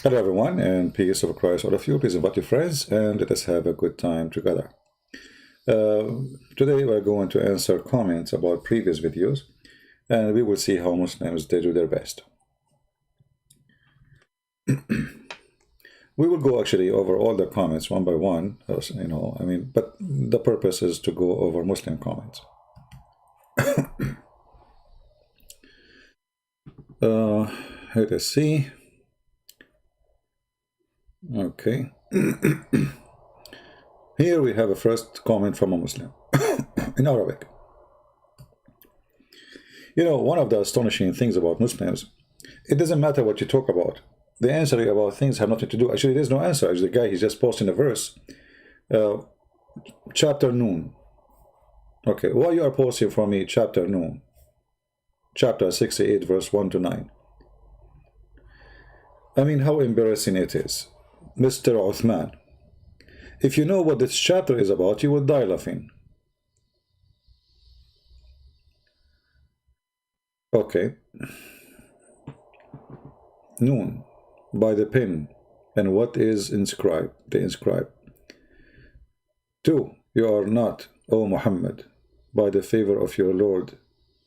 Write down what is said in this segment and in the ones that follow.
Hello everyone, and peace of Christ all of you. Please invite your friends and let us have a good time together. Today we're going to answer comments about previous videos, and we will see how Muslims they do their best. We will go actually over all the comments one by one, but the purpose is to go over Muslim comments. Let us see. Okay. Here we have a first comment from a Muslim in Arabic. You know, one of the astonishing things about Muslims, it doesn't matter what you talk about. The answer about things have nothing to do. Actually, there's no answer. Actually, the guy, he's just posting a verse. Chapter Noon. Okay, why you are posting for me chapter Noon? Chapter 68, verse 1 to 9. I mean, how embarrassing it is. Mr. Uthman, if you know what this chapter is about, you would die laughing. Okay. Noon, by the pen, and what is inscribed? The inscribed. 2. You are not, O Muhammad, by the favor of your Lord,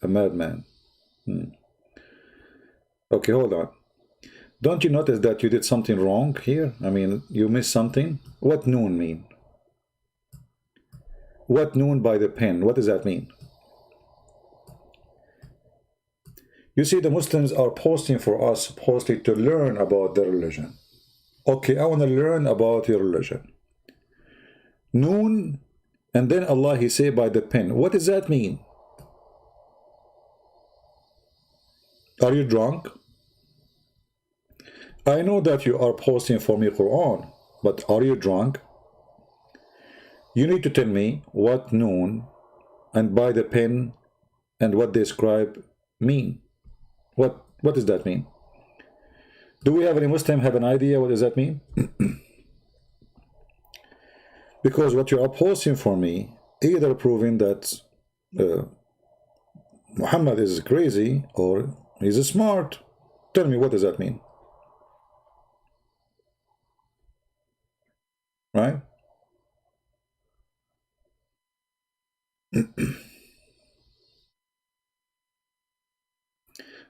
a madman. Okay, hold on. Don't you notice that you did something wrong here? I mean, you missed something? What noon mean? What noon by the pen? What does that mean? You see, the Muslims are posting for us supposedly to learn about their religion. Okay, I want to learn about your religion. Noon, and then Allah, he say by the pen. What does that mean? Are you drunk? I know that you are posting for me Quran, but are you drunk? You need to tell me what noon and by the pen and what they scribe mean. What does that mean? Do we have any Muslim have an idea what does that mean? Because what you are posting for me, either proving that Muhammad is crazy or he's smart. Tell me, what does that mean? Right?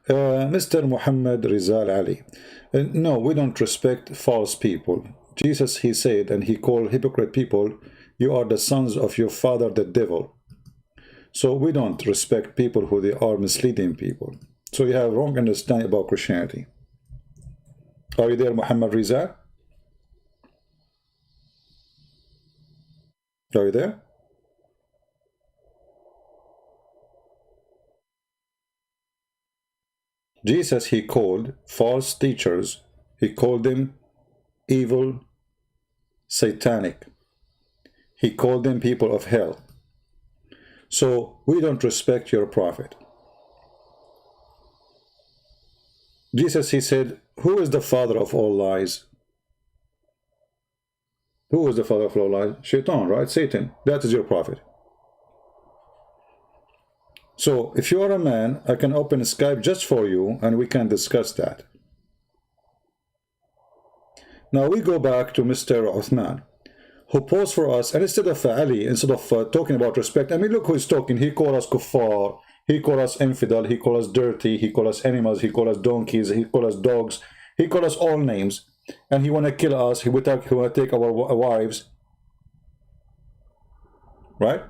Mr. Muhammad Rizal Ali. No, we don't respect false people. Jesus, he said, and he called hypocrite people, you are the sons of your father, the devil. So we don't respect people who they are misleading people. So you have wrong understanding about Christianity. Are you there, Muhammad Rizal? Are you there? Jesus, he called false teachers, he called them evil, satanic. He called them people of hell. So we don't respect your prophet. Jesus, he said, who is the father of all lies? Who is the father of all lies? Shaitan, right? Satan. That is your prophet. So if you are a man, I can open Skype just for you and we can discuss that. Now we go back to Mr. Uthman, who posed for us, and instead of Ali, instead of talking about respect, I mean, look who's talking. He called us kuffar, he called us infidel, he called us dirty, he called us animals, he called us donkeys, he called us dogs, he called us all names, and he want to kill us, he want to take our wives. Right?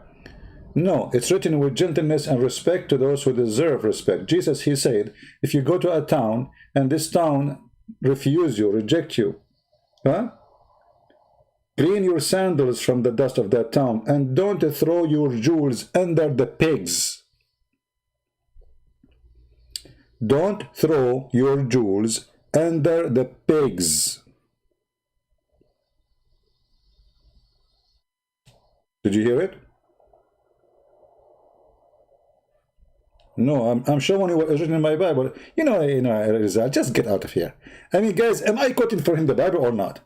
No, it's written with gentleness and respect to those who deserve respect. Jesus, he said, if you go to a town and this town refuse you, reject you, huh? Clean your sandals from the dust of that town and don't throw your jewels under the pigs. Don't throw your jewels under the pigs. Did you hear it? No, I'm showing you what is written in my Bible. You know, Rizal, just get out of here. I mean, guys, am I quoting for him the Bible or not?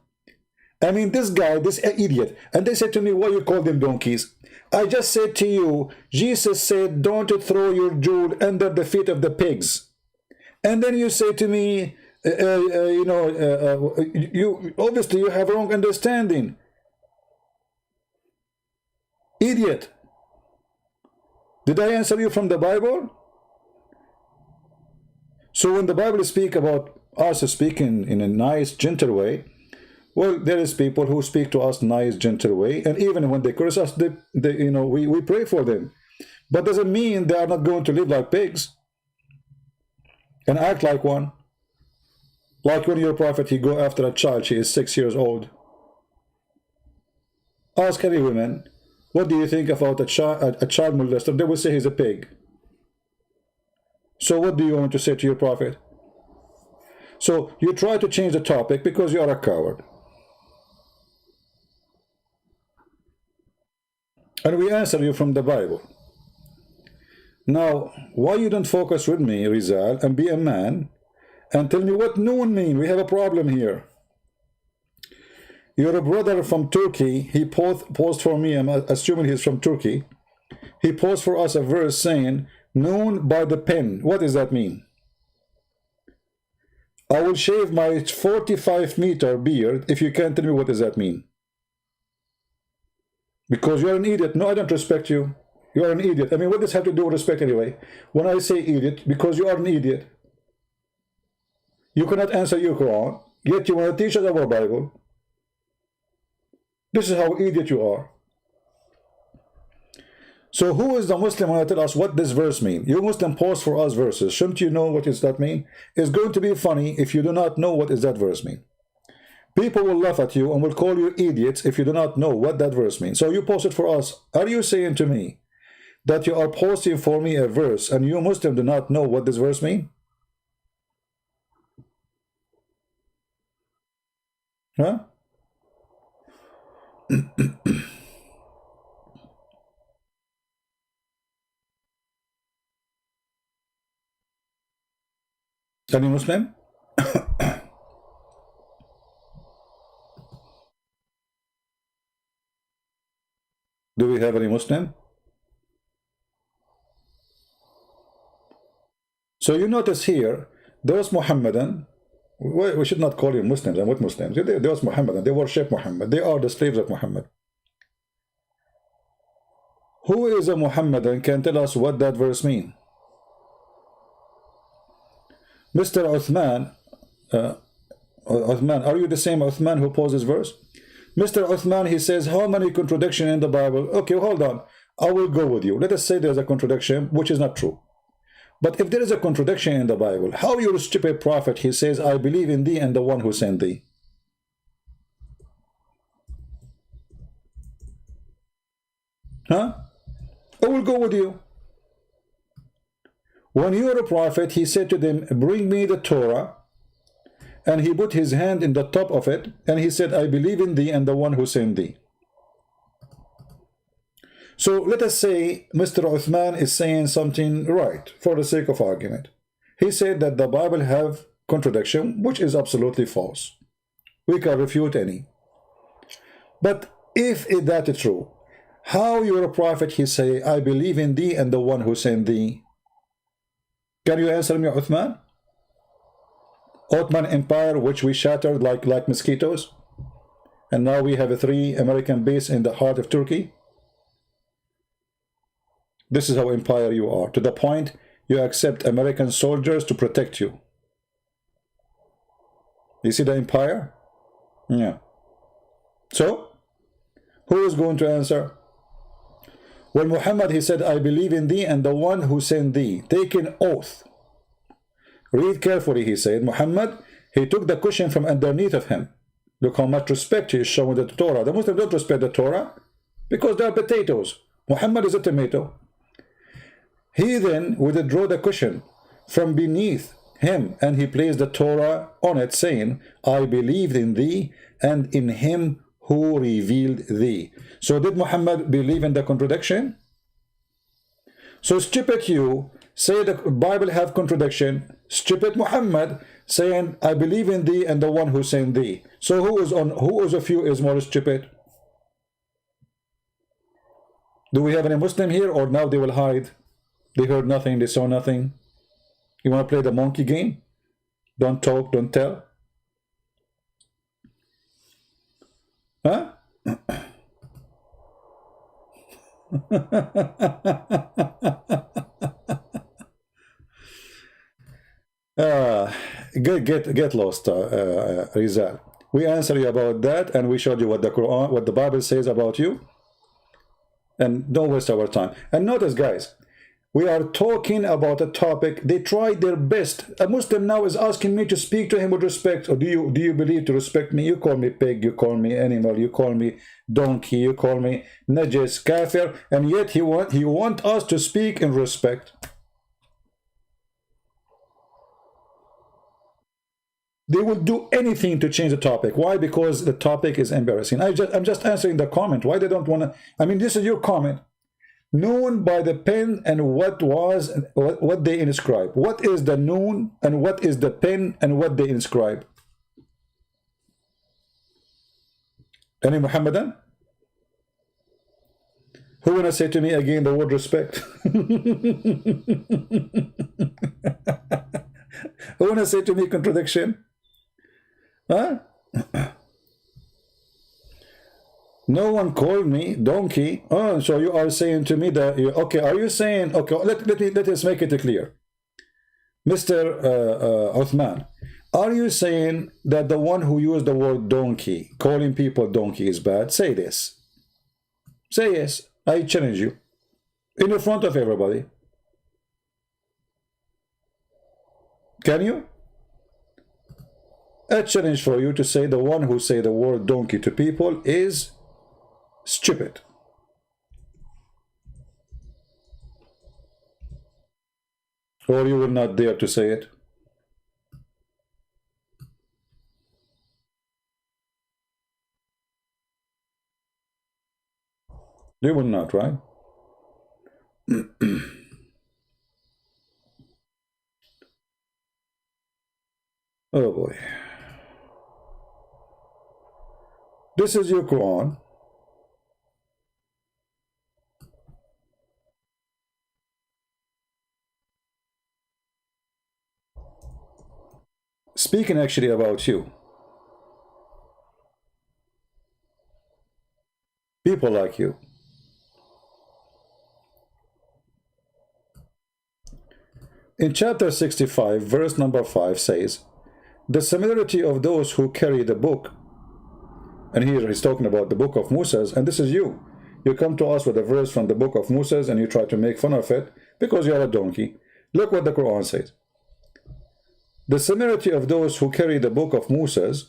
I mean, this guy, this idiot, and they said to me, why you call them donkeys? I just said to you, Jesus said, don't throw your jewel under the feet of the pigs. And then you say to me, You know, you obviously you have wrong understanding. Idiot. Did I answer you from the Bible? So when the Bible speak about us speaking in a nice, gentle way, well, there is people who speak to us nice, gentle way, and even when they curse us, you know, we pray for them. But doesn't mean they are not going to live like pigs and act like one. Like when your prophet, he go after a child, she is 6 years old. Ask any woman, what do you think about a child molester? They will say he's a pig. So what do you want to say to your prophet? So you try to change the topic because you are a coward. And we answer you from the Bible. Now, why you don't focus with me, Rizal, and be a man, and tell me what noon mean? We have a problem here. Your brother from Turkey, he posed for me, I'm assuming he's from Turkey. He posed for us a verse saying, noon by the pen. What does that mean? I will shave my 45-meter beard if you can't tell me what does that mean. Because you're an idiot. No, I don't respect you. You are an idiot. I mean, what does have to do with respect anyway? When I say idiot, because you are an idiot. You cannot answer your Quran, yet you want to teach us our Bible. This is how idiot you are. So who is the Muslim when I tell us what this verse means? You Muslim post for us verses. Shouldn't you know what does that mean? It's going to be funny if you do not know what does that verse mean. People will laugh at you and will call you idiots if you do not know what that verse means. So you post it for us. Are you saying to me that you are posting for me a verse and you Muslim do not know what this verse means? Huh? Any Muslim? Do we have any Muslim? So you notice here, those Muhammadan, we should not call them Muslims. And what Muslims? Those Muhammadan, they worship Muhammad. They are the slaves of Muhammad. Who is a Muhammadan can tell us what that verse means? Mr. Uthman, Uthman, are you the same Uthman who posed this verse? Mr. Uthman, he says, how many contradictions in the Bible? Okay, hold on. I will go with you. Let us say there's a contradiction, which is not true. But if there is a contradiction in the Bible, how your stupid prophet, he says, I believe in thee and the one who sent thee? Huh? I will go with you. When you are a prophet, he said to them, bring me the Torah. And he put his hand in the top of it, and he said, I believe in thee and the one who sent thee. So let us say Mr. Uthman is saying something right, for the sake of argument. He said that the Bible have contradiction, which is absolutely false. We can refute any. But if that is true, how you're a prophet, he say, I believe in thee and the one who sent thee? Can you answer me, Uthman? Ottoman Empire, which we shattered like mosquitoes, and now we have a 3 American base in the heart of Turkey. This is how empire you are, to the point you accept American soldiers to protect you. You see the empire? Yeah. So, who is going to answer? When Muhammad, he said, I believe in thee and the one who sent thee, take an oath. Read carefully, he said. Muhammad, he took the cushion from underneath of him. Look how much respect he is showing the Torah. The Muslims don't respect the Torah because they are potatoes. Muhammad is a tomato. He then withdrew the cushion from beneath him, and he placed the Torah on it, saying, I believed in thee and in him who revealed thee. So did Muhammad believe in the contradiction? So stupid you say the Bible have contradiction. Stupid Muhammad saying, I believe in thee and the one who sent thee. So who of you is more stupid? Do we have any Muslim here, or now they will hide? They heard nothing, they saw nothing. You want to play the monkey game? Don't talk, don't tell. Huh? Get lost, Rizal. We answer you about that, and we showed you what the Quran, what the Bible says about you, and don't waste our time. And notice, guys, we are talking about a topic. They tried their best. A Muslim now is asking me to speak to him with respect. Or do you believe to respect me? You call me pig, you call me animal, you call me donkey, you call me najis, kafir, and yet he want us to speak in respect. They will do anything to change the topic. Why? Because the topic is embarrassing. I'm just answering the comment. Why they don't want to? I mean, this is your comment. Known by the pen and what they inscribe. What is the noon and what is the pen and what they inscribe? Any Muhammadan? Who wanna say to me again the word respect? Who wanna say to me contradiction? Huh? No one called me donkey. Oh, so you are saying to me that, okay, are you saying, okay, let us make it clear. Mr. Uthman, are you saying that the one who used the word donkey, calling people donkey is bad? Say this. Say yes. I challenge you. In the front of everybody. Can you? A challenge for you to say the one who say the word donkey to people is stupid. Or you will not dare to say it. You will not, right? Oh boy. This is your Quran. Speaking actually about you. People like you. In chapter 65, verse number 5 says, the similarity of those who carry the book, and here he's talking about the book of Moses, and this is you. You come to us with a verse from the book of Moses and you try to make fun of it because you are a donkey. Look what the Quran says. The similarity of those who carry the book of Moses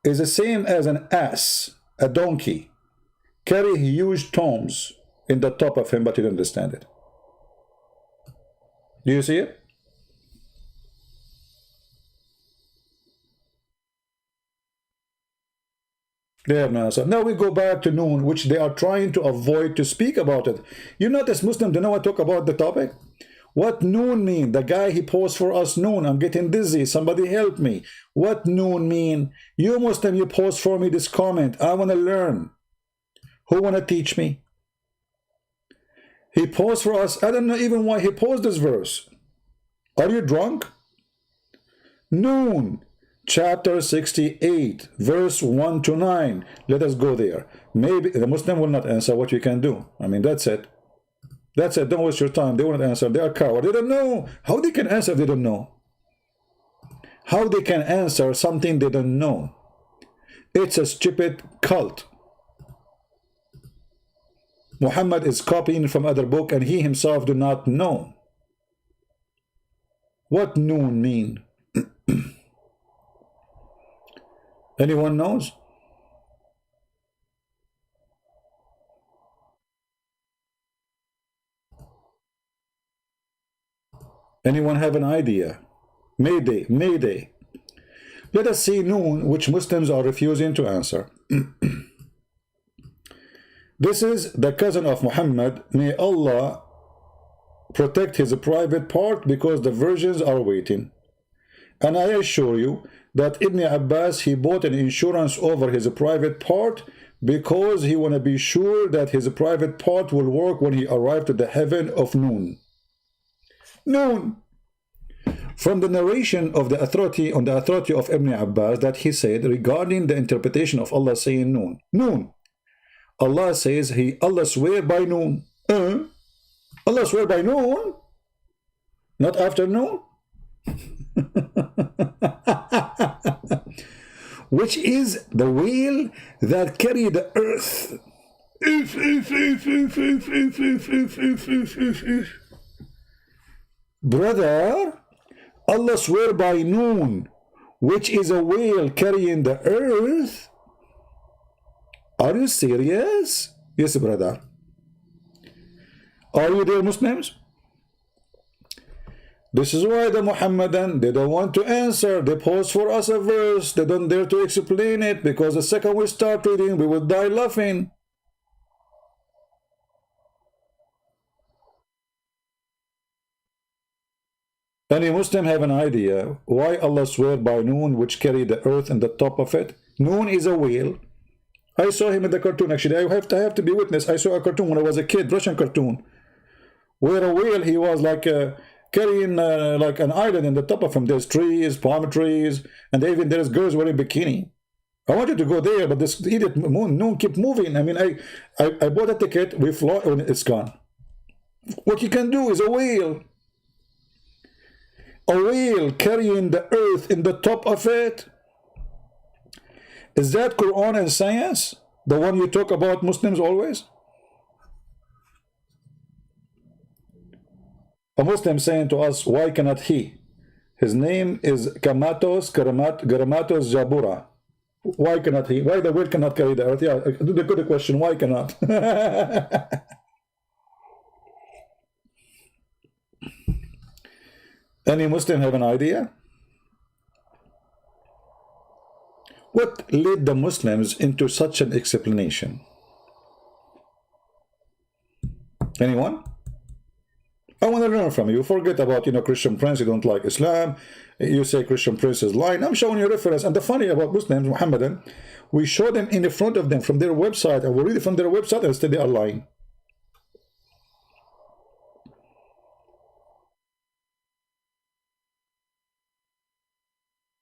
is the same as an ass, a donkey, carry huge tomes in the top of him, but you don't understand it. Do you see it? They have no answer. Now we go back to noon, which they are trying to avoid to speak about it. You notice Muslims don't know what to talk about the topic. What noon mean? The guy he posed for us noon. I'm getting dizzy. Somebody help me. What noon mean? You Muslim, you post for me this comment. I want to learn. Who want to teach me? He posed for us. I don't know even why he posed this verse. Are you drunk? Noon. Chapter 68, verse 1 to 9. Let us go there. Maybe the Muslim will not answer. What you can do. I mean, that's it. That's it. Don't waste your time. They won't answer. They are cowards. They don't know. How they can answer if they don't know? How they can answer something they don't know? It's a stupid cult. Muhammad is copying from other book and he himself do not know. What noon mean? Anyone knows? Anyone have an idea? Mayday, Mayday. Let us see noon, which Muslims are refusing to answer. This is the cousin of Muhammad. May Allah protect his private part, because the virgins are waiting. And I assure you that Ibn Abbas, he bought an insurance over his private part because he want to be sure that his private part will work when he arrived to the heaven of noon. Noon. from the narration of the authority on the authority of Ibn Abbas that he said regarding the interpretation of Allah saying noon. Noon. Allah says Allah swear by noon. Allah swear by noon, not afternoon. Which is the whale that carry the earth. Brother, Allah swear by noon, which is a whale carrying the earth. Are you serious? Yes, brother. Are you there, Muslims? This is why the Muhammadan, they don't want to answer. They post for us a verse. They don't dare to explain it, because the second we start reading, we will die laughing. Any Muslim have an idea why Allah swear by noon, which carry the earth in the top of it? Noon is a whale. I saw him in the cartoon, actually. I have to be witness. I saw a cartoon when I was a kid, Russian cartoon, where a whale, he was like carrying like an island in the top of him. There's trees, palm trees, and even there's girls wearing bikini. I wanted to go there, but this idiot noon keep moving. I mean, I bought a ticket, we fly, and it's gone. What you can do is a whale. A whale carrying the earth in the top of it. Is that Quran and science? The one you talk about Muslims always? A Muslim saying to us, why cannot he? His name is Gramatos Jabura. Why cannot he? Why the whale cannot carry the earth? Yeah, the good question, why cannot? Any Muslim have an idea? What led the Muslims into such an explanation? Anyone? I want to learn from you. Forget about, Christian Prince, you don't like Islam. You say Christian Prince is lying. I'm showing you reference. And the funny about Muslims, Muhammadan, we show them in the front of them from their website, and we read it from their website, and instead they are lying.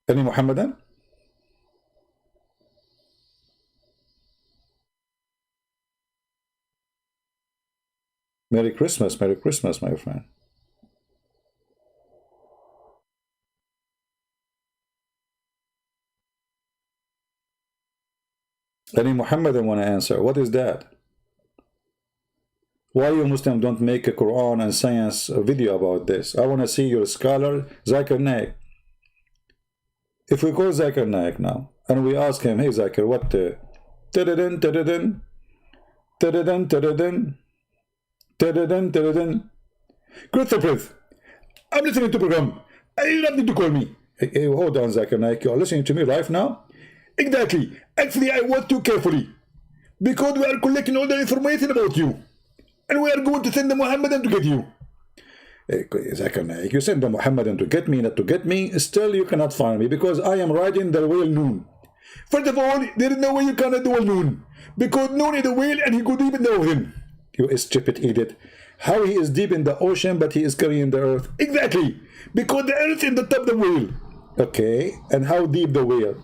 Any Muhammadan? Merry Christmas, my friend. Any Muhammadan want to answer? What is that? Why you Muslim don't make a Quran and science video about this? I want to see your scholar, Zakir Naik. If we call Zakir Naik now, and we ask him, hey Zakir, what the... Christopher, I'm listening to program. You don't need to call me. Hey, hold on, Zakir Naik. You are listening to me right now? Exactly. Actually, I want to carefully, because we are collecting all the information about you, and we are going to send the Muhammadan to get you. Zakir Naik, you send the Muhammadan to get me, not to get me. Still, you cannot find me, because I am riding the whale noon. First of all, there is no way you cannot do a noon, because noon is a whale, and he could deep in the ocean. You stupid idiot. How he is deep in the ocean, but he is carrying the earth? Exactly, because the earth is in the top of the whale. Okay, and how deep the whale?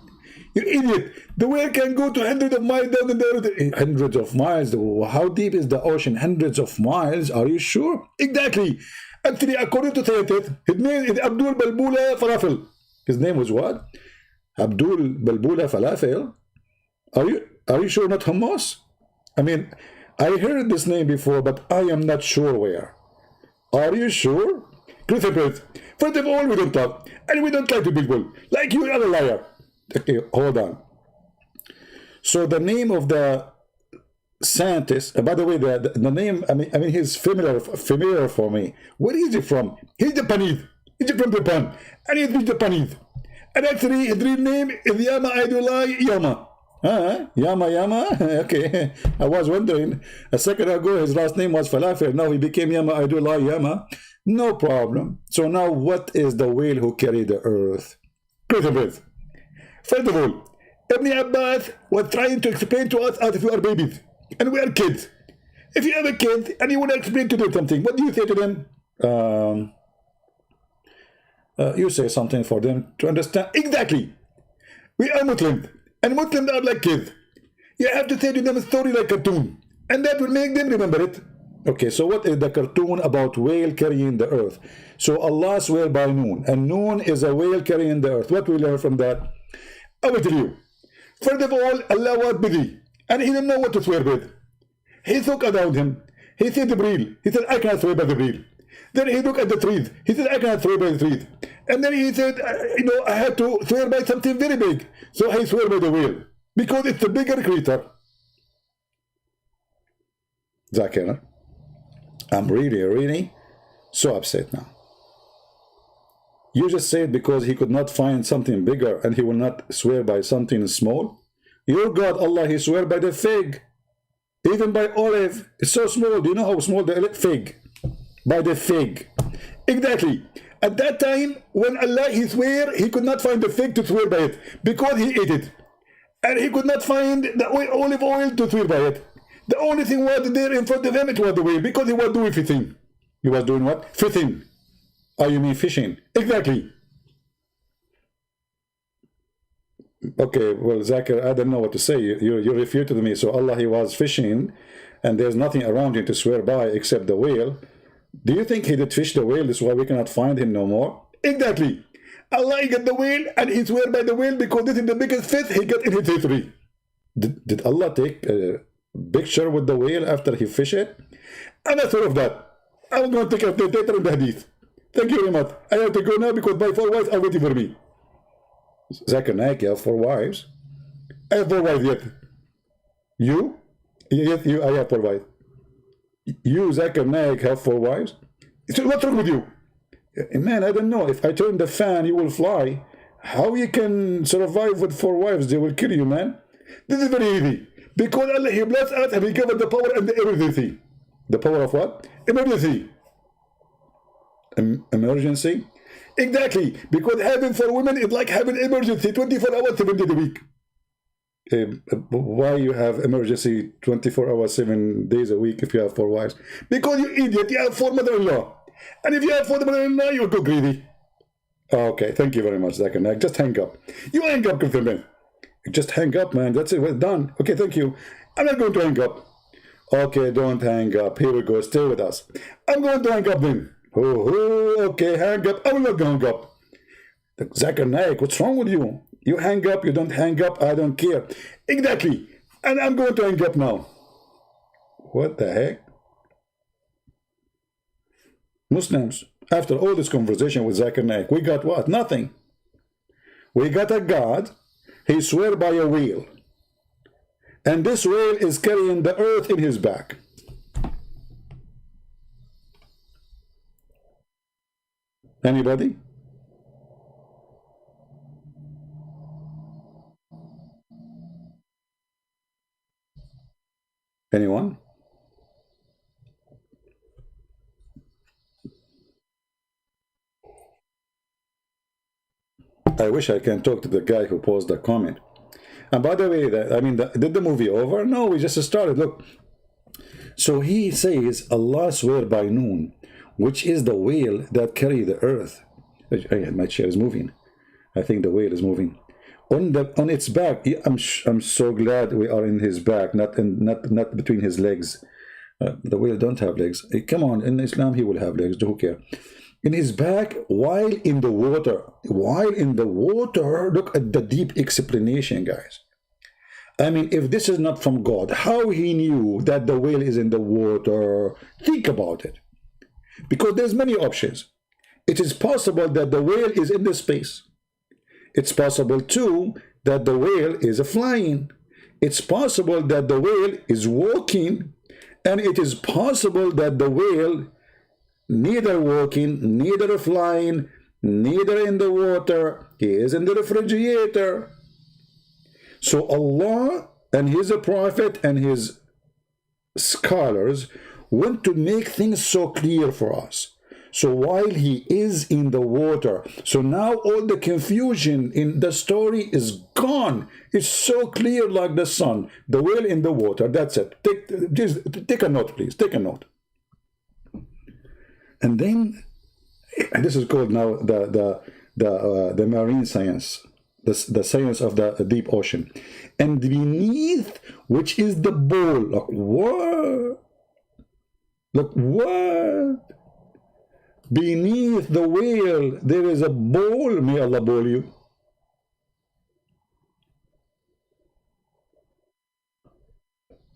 You idiot. The whale can go to hundreds of miles down in the earth. Hundreds of miles? How deep is the ocean? Hundreds of miles? Are you sure? Exactly. Actually, according to scientists, his name is Abdul Balbula Falafel. His name was what? Abdul Balbula Falafel? Are you sure not hummus? I mean, I heard this name before, but I am not sure where. Are you sure? Christopher, first of all, we don't talk, and we don't lie to people. Like you are a liar. Okay, hold on. So the name of the scientist, by the way, the name, I mean, he's familiar for me. Where is he from? He's Japanese. He's from Japan, and he's Japanese. And actually, his real name is Yama Aidullah Yama. Yama. Okay, I was wondering a second ago his last name was Falafel. Now he became Yama Aidullah Yama. No problem. So now, what is the whale who carried the earth? First of all, Ibn Abbas was trying to explain to us as if we are babies and we are kids. If you have a kid and you want to explain to them something, what do you say to them? you say something for them to understand. Exactly. We are Muslims, and Muslims are like kids. You have to say to them a story like a cartoon, and that will make them remember it. Okay, so what is the cartoon about whale carrying the earth? So Allah swear by Noon, and Noon is a whale carrying the earth. What we learn from that? I will tell you. First of all, Allah was busy, and he didn't know what to swear with. He looked around him. He said Jibreel. He said, I cannot swear by Jibreel. Then he looked at the trees. He said, I cannot swear by the trees. And then he said, I have to swear by something very big. So I swear by the whale, because it's a bigger creature. Zakir, I'm really so upset now. You just said because he could not find something bigger and he will not swear by something small. Your God, Allah, he swear by the fig. Even by olive. It's so small. Do you know how small the fig? By the fig. Exactly. At that time, when Allah, he swear, he could not find the fig to swear by it because he ate it. And he could not find the olive oil to swear by it. The only thing was there in front of him, it was the whale, because he was doing fishing. He was doing what? Fishing. Oh, you mean fishing? Exactly. Okay, well, Zakir, I don't know what to say. You refuted me. So Allah, he was fishing, and there's nothing around him to swear by except the whale. Do you think he did fish the whale? This is why we cannot find him no more? Exactly. Allah, he got the whale, and he swear by the whale because this is the biggest fish he got in his history. Did Allah take a picture with the whale after he fished it? I'm not sure of that. I'm going to take a later in the hadith. Thank you very much. I have to go now because my 4 wives are waiting for me. Zakir Naik, you have 4 wives? I have 4 wives yet. You? Yes, you. I have 4 wives. You, Zakir Naik, have 4 wives? So what's wrong with you? Man, I don't know. If I turn the fan, you will fly. How you can survive with 4 wives? They will kill you, man. This is very easy. Because Allah, he blessed us and he gave us the power and the emergency. The power of what? Emergency. Emergency? Exactly. Because having 4 women is like having emergency 24 hours, 7 days a week. Why you have emergency 24 hours, 7 days a week if you have 4 wives? Because you idiot, you have 4 mother-in-law. And if you have 4 mother-in-law, you will go greedy. Okay, thank you very much, Zakir Naik. Just hang up. You hang up, man. Just hang up, man. That's it. We're done. Okay, thank you. I'm not going to hang up. Okay, don't hang up. Here we go. Stay with us. I'm going to hang up then. Oh, okay, hang up. I will not hang up. Zakir Naik, what's wrong with you? You hang up, you don't hang up, I don't care. Exactly. And I'm going to hang up now. What the heck? Muslims, after all this conversation with Zakir Naik, we got what? Nothing. We got a God. He swear by a whale. And this whale is carrying the earth in his back. Anybody? Anyone? I wish I can talk to the guy who posed the comment. And by the way, did the movie over? No, we just started. Look. So he says, Allah swear by Noon, which is the whale that carry the earth. My chair is moving. I think the whale is moving. On its back. I'm so glad we are in his back, not between his legs. The whale don't have legs. Come on, in Islam he will have legs. Who care? In his back, while in the water. While in the water, look at the deep explanation, guys. I mean, if this is not from God, how he knew that the whale is in the water? Think about it. Because there's many options. It is possible that the whale is in the space. It's possible too that the whale is flying. It's possible that the whale is walking. And it is possible that the whale neither walking, neither flying, neither in the water. He is in the refrigerator. So Allah and his prophet and his scholars want to make things so clear for us. So while he is in the water, so now all the confusion in the story is gone. It's so clear like the sun. The whale in the water, that's it. Take a note, please. Take a note. And then And this is called now the marine science, the science of the deep ocean. And beneath, which is the bowl. Look, what? Look, what? Beneath the whale, there is a bowl. May Allah bowl you.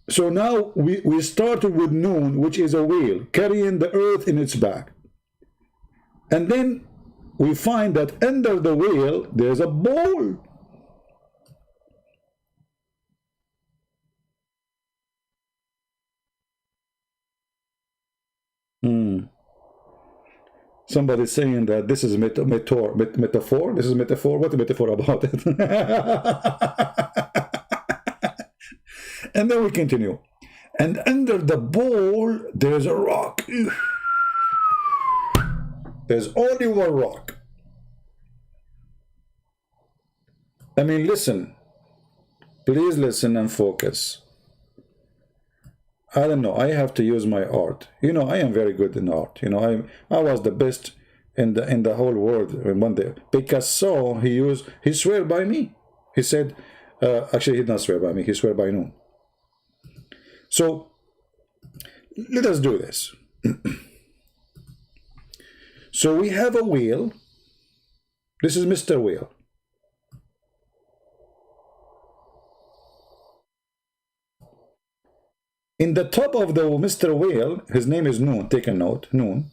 So now we started with Noon, which is a whale carrying the earth in its back. And then we find that under the whale, there's a bowl. Somebody's saying that this is metaphor. This is metaphor. What a metaphor about it? And then we continue. And under the bowl, there's a rock. There's only one rock. I mean, listen. Please listen and focus. I don't know. I have to use my art. You know, I am very good in art. You know, I was the best in the whole world one day. Picasso, he swear by me. He said, actually, he did not swear by me. He swear by Noon. So let us do this. So we have a whale. This is Mr. Whale. In the top of the Mr. Whale, his name is Noon. Take a note, Noon.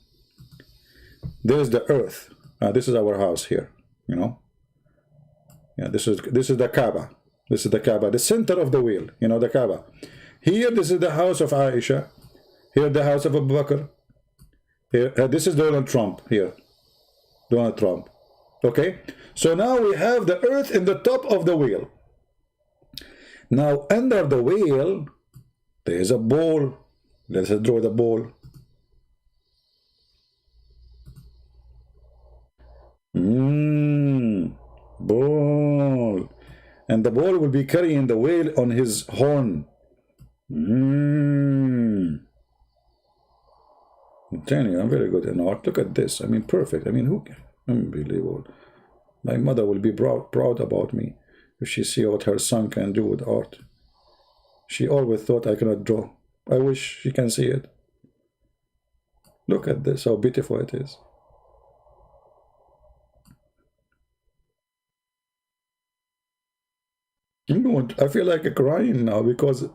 There's the earth. This is our house here. You know. Yeah, this is the Kaaba. This is the Kaaba, the center of the wheel. You know, the Kaaba. Here, this is the house of Aisha. Here, the house of Abu Bakr. Here, this is Donald Trump. Here, Donald Trump. Okay. So now we have the earth in the top of the wheel. Now under the whale, there is a bowl. Let's draw the bowl. Bowl. And the bowl will be carrying the whale on his horn. I'm telling you, I'm very good in art. Look at this. I mean, perfect. I mean, who can? Unbelievable. My mother will be proud about me if she see what her son can do with art. She always thought I cannot draw. I wish she can see it. Look at this, how beautiful it is. You know what? I feel like crying now because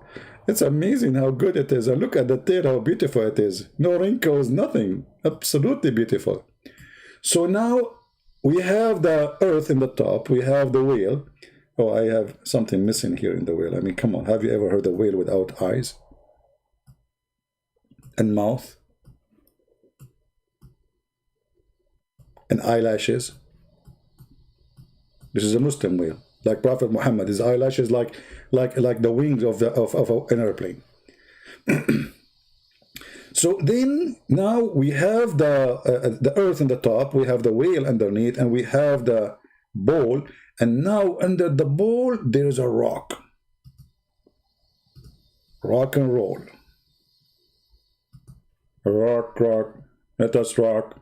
it's amazing how good it is. And look at the tail, how beautiful it is. No wrinkles, nothing. Absolutely beautiful. So now we have the earth in the top. We have the whale. Oh, I have something missing here in the whale. I mean, come on. Have you ever heard a whale without eyes and mouth and eyelashes? This is a Muslim whale, like Prophet Muhammad. His eyelashes like the wings of an airplane. So then now we have the earth in the top. We have the whale underneath, and we have the bowl. And now under the bowl, there is a rock. Rock and roll. Rock, rock. Let us rock.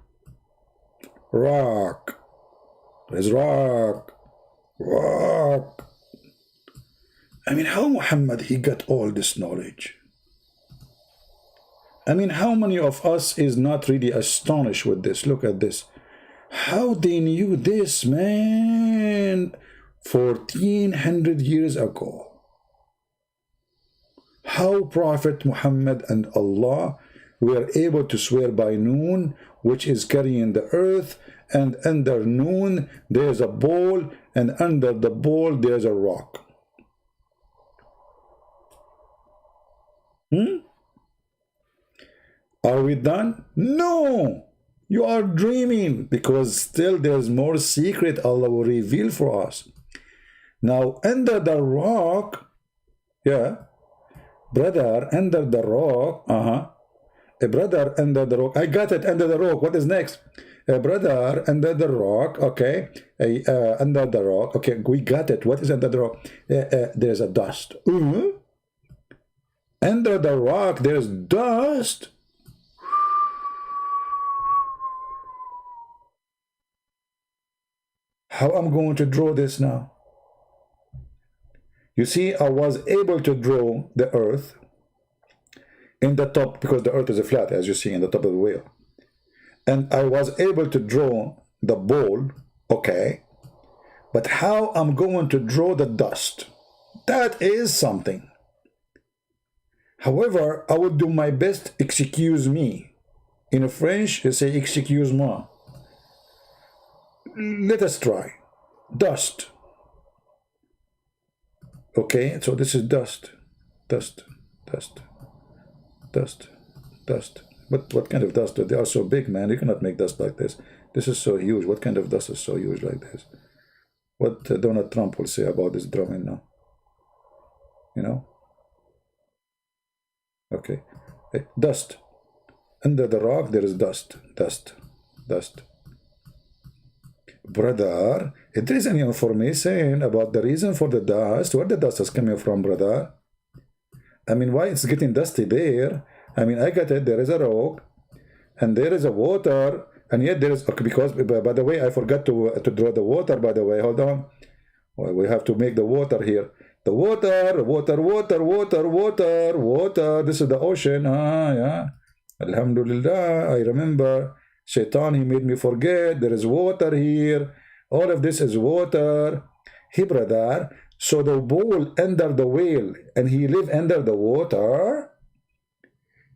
Rock. There's rock. Rock. I mean, how Muhammad, he got all this knowledge? I mean, how many of us is not really astonished with this? Look at this. How they knew this, man, 1400 years ago. How Prophet Muhammad and Allah were able to swear by Noon, which is carrying the earth, and under Noon there's a bowl, and under the bowl there's a rock. Are we done? No! You are dreaming, because still there's more secret Allah will reveal for us. Now, under the rock, yeah, brother, under the rock, a brother under the rock. I got it, under the rock. What is next? A brother under the rock, okay, under the rock, okay, we got it. What is under the rock? There's a dust. Under the rock, there's dust. How I'm going to draw this now? You see, I was able to draw the earth in the top, because the earth is a flat, as you see in the top of the wheel. And I was able to draw the ball, okay? But how I'm going to draw the dust? That is something. However, I will do my best. Excuse me. In French, you say excuse-moi. Let us try. Dust. Okay, so this is dust. Dust. Dust. Dust. Dust. What kind of dust? They are so big, man. You cannot make dust like this. This is so huge. What kind of dust is so huge like this? What Donald Trump will say about this drawing now? You know? Okay. Hey, dust. Under the rock, there is dust. Dust. Dust. Brother, if there is any information about the reason for the dust, where the dust is coming from, brother? I mean, why it's getting dusty there? I mean, I got it. There is a rock, and there is a water, and yet there is, okay, because, by the way, I forgot to draw the water, by the way. Hold on. Well, we have to make the water here. The water, water, water, water, water, water. This is the ocean. Ah, yeah. Alhamdulillah. I remember. Shaitan, he made me forget. There is water here. All of this is water. Hey, brother. So the bull under the whale, and he live under the water.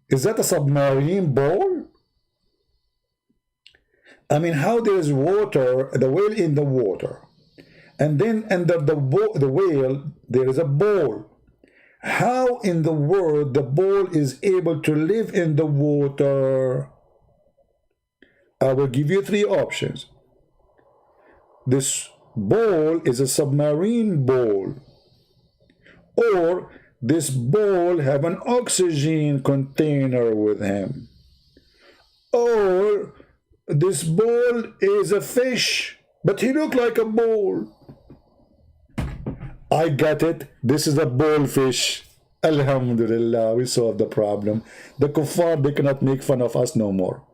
Is that a submarine bowl? I mean, how there is water, the whale in the water, and then under the whale there is a bowl. How in the world the bowl is able to live in the water? I will give you three options. This bowl is a submarine bowl, or this bowl have an oxygen container with him, or this bowl is a fish, but he look like a bowl. I got it. This is a bowl fish. Alhamdulillah, we solved the problem. The kuffar, they cannot make fun of us no more.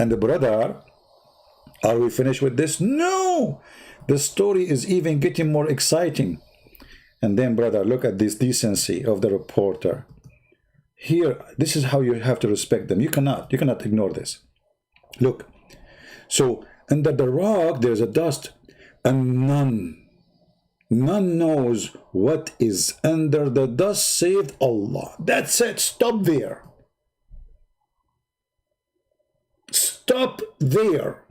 And the brother, are we finished with this? No! The story is even getting more exciting. And then, brother, look at this decency of the reporter. Here, this is how you have to respect them. You cannot ignore this. Look. So, under the rock, there's a dust. And none knows what is under the dust save Allah. That's it. Stop there. Stop there.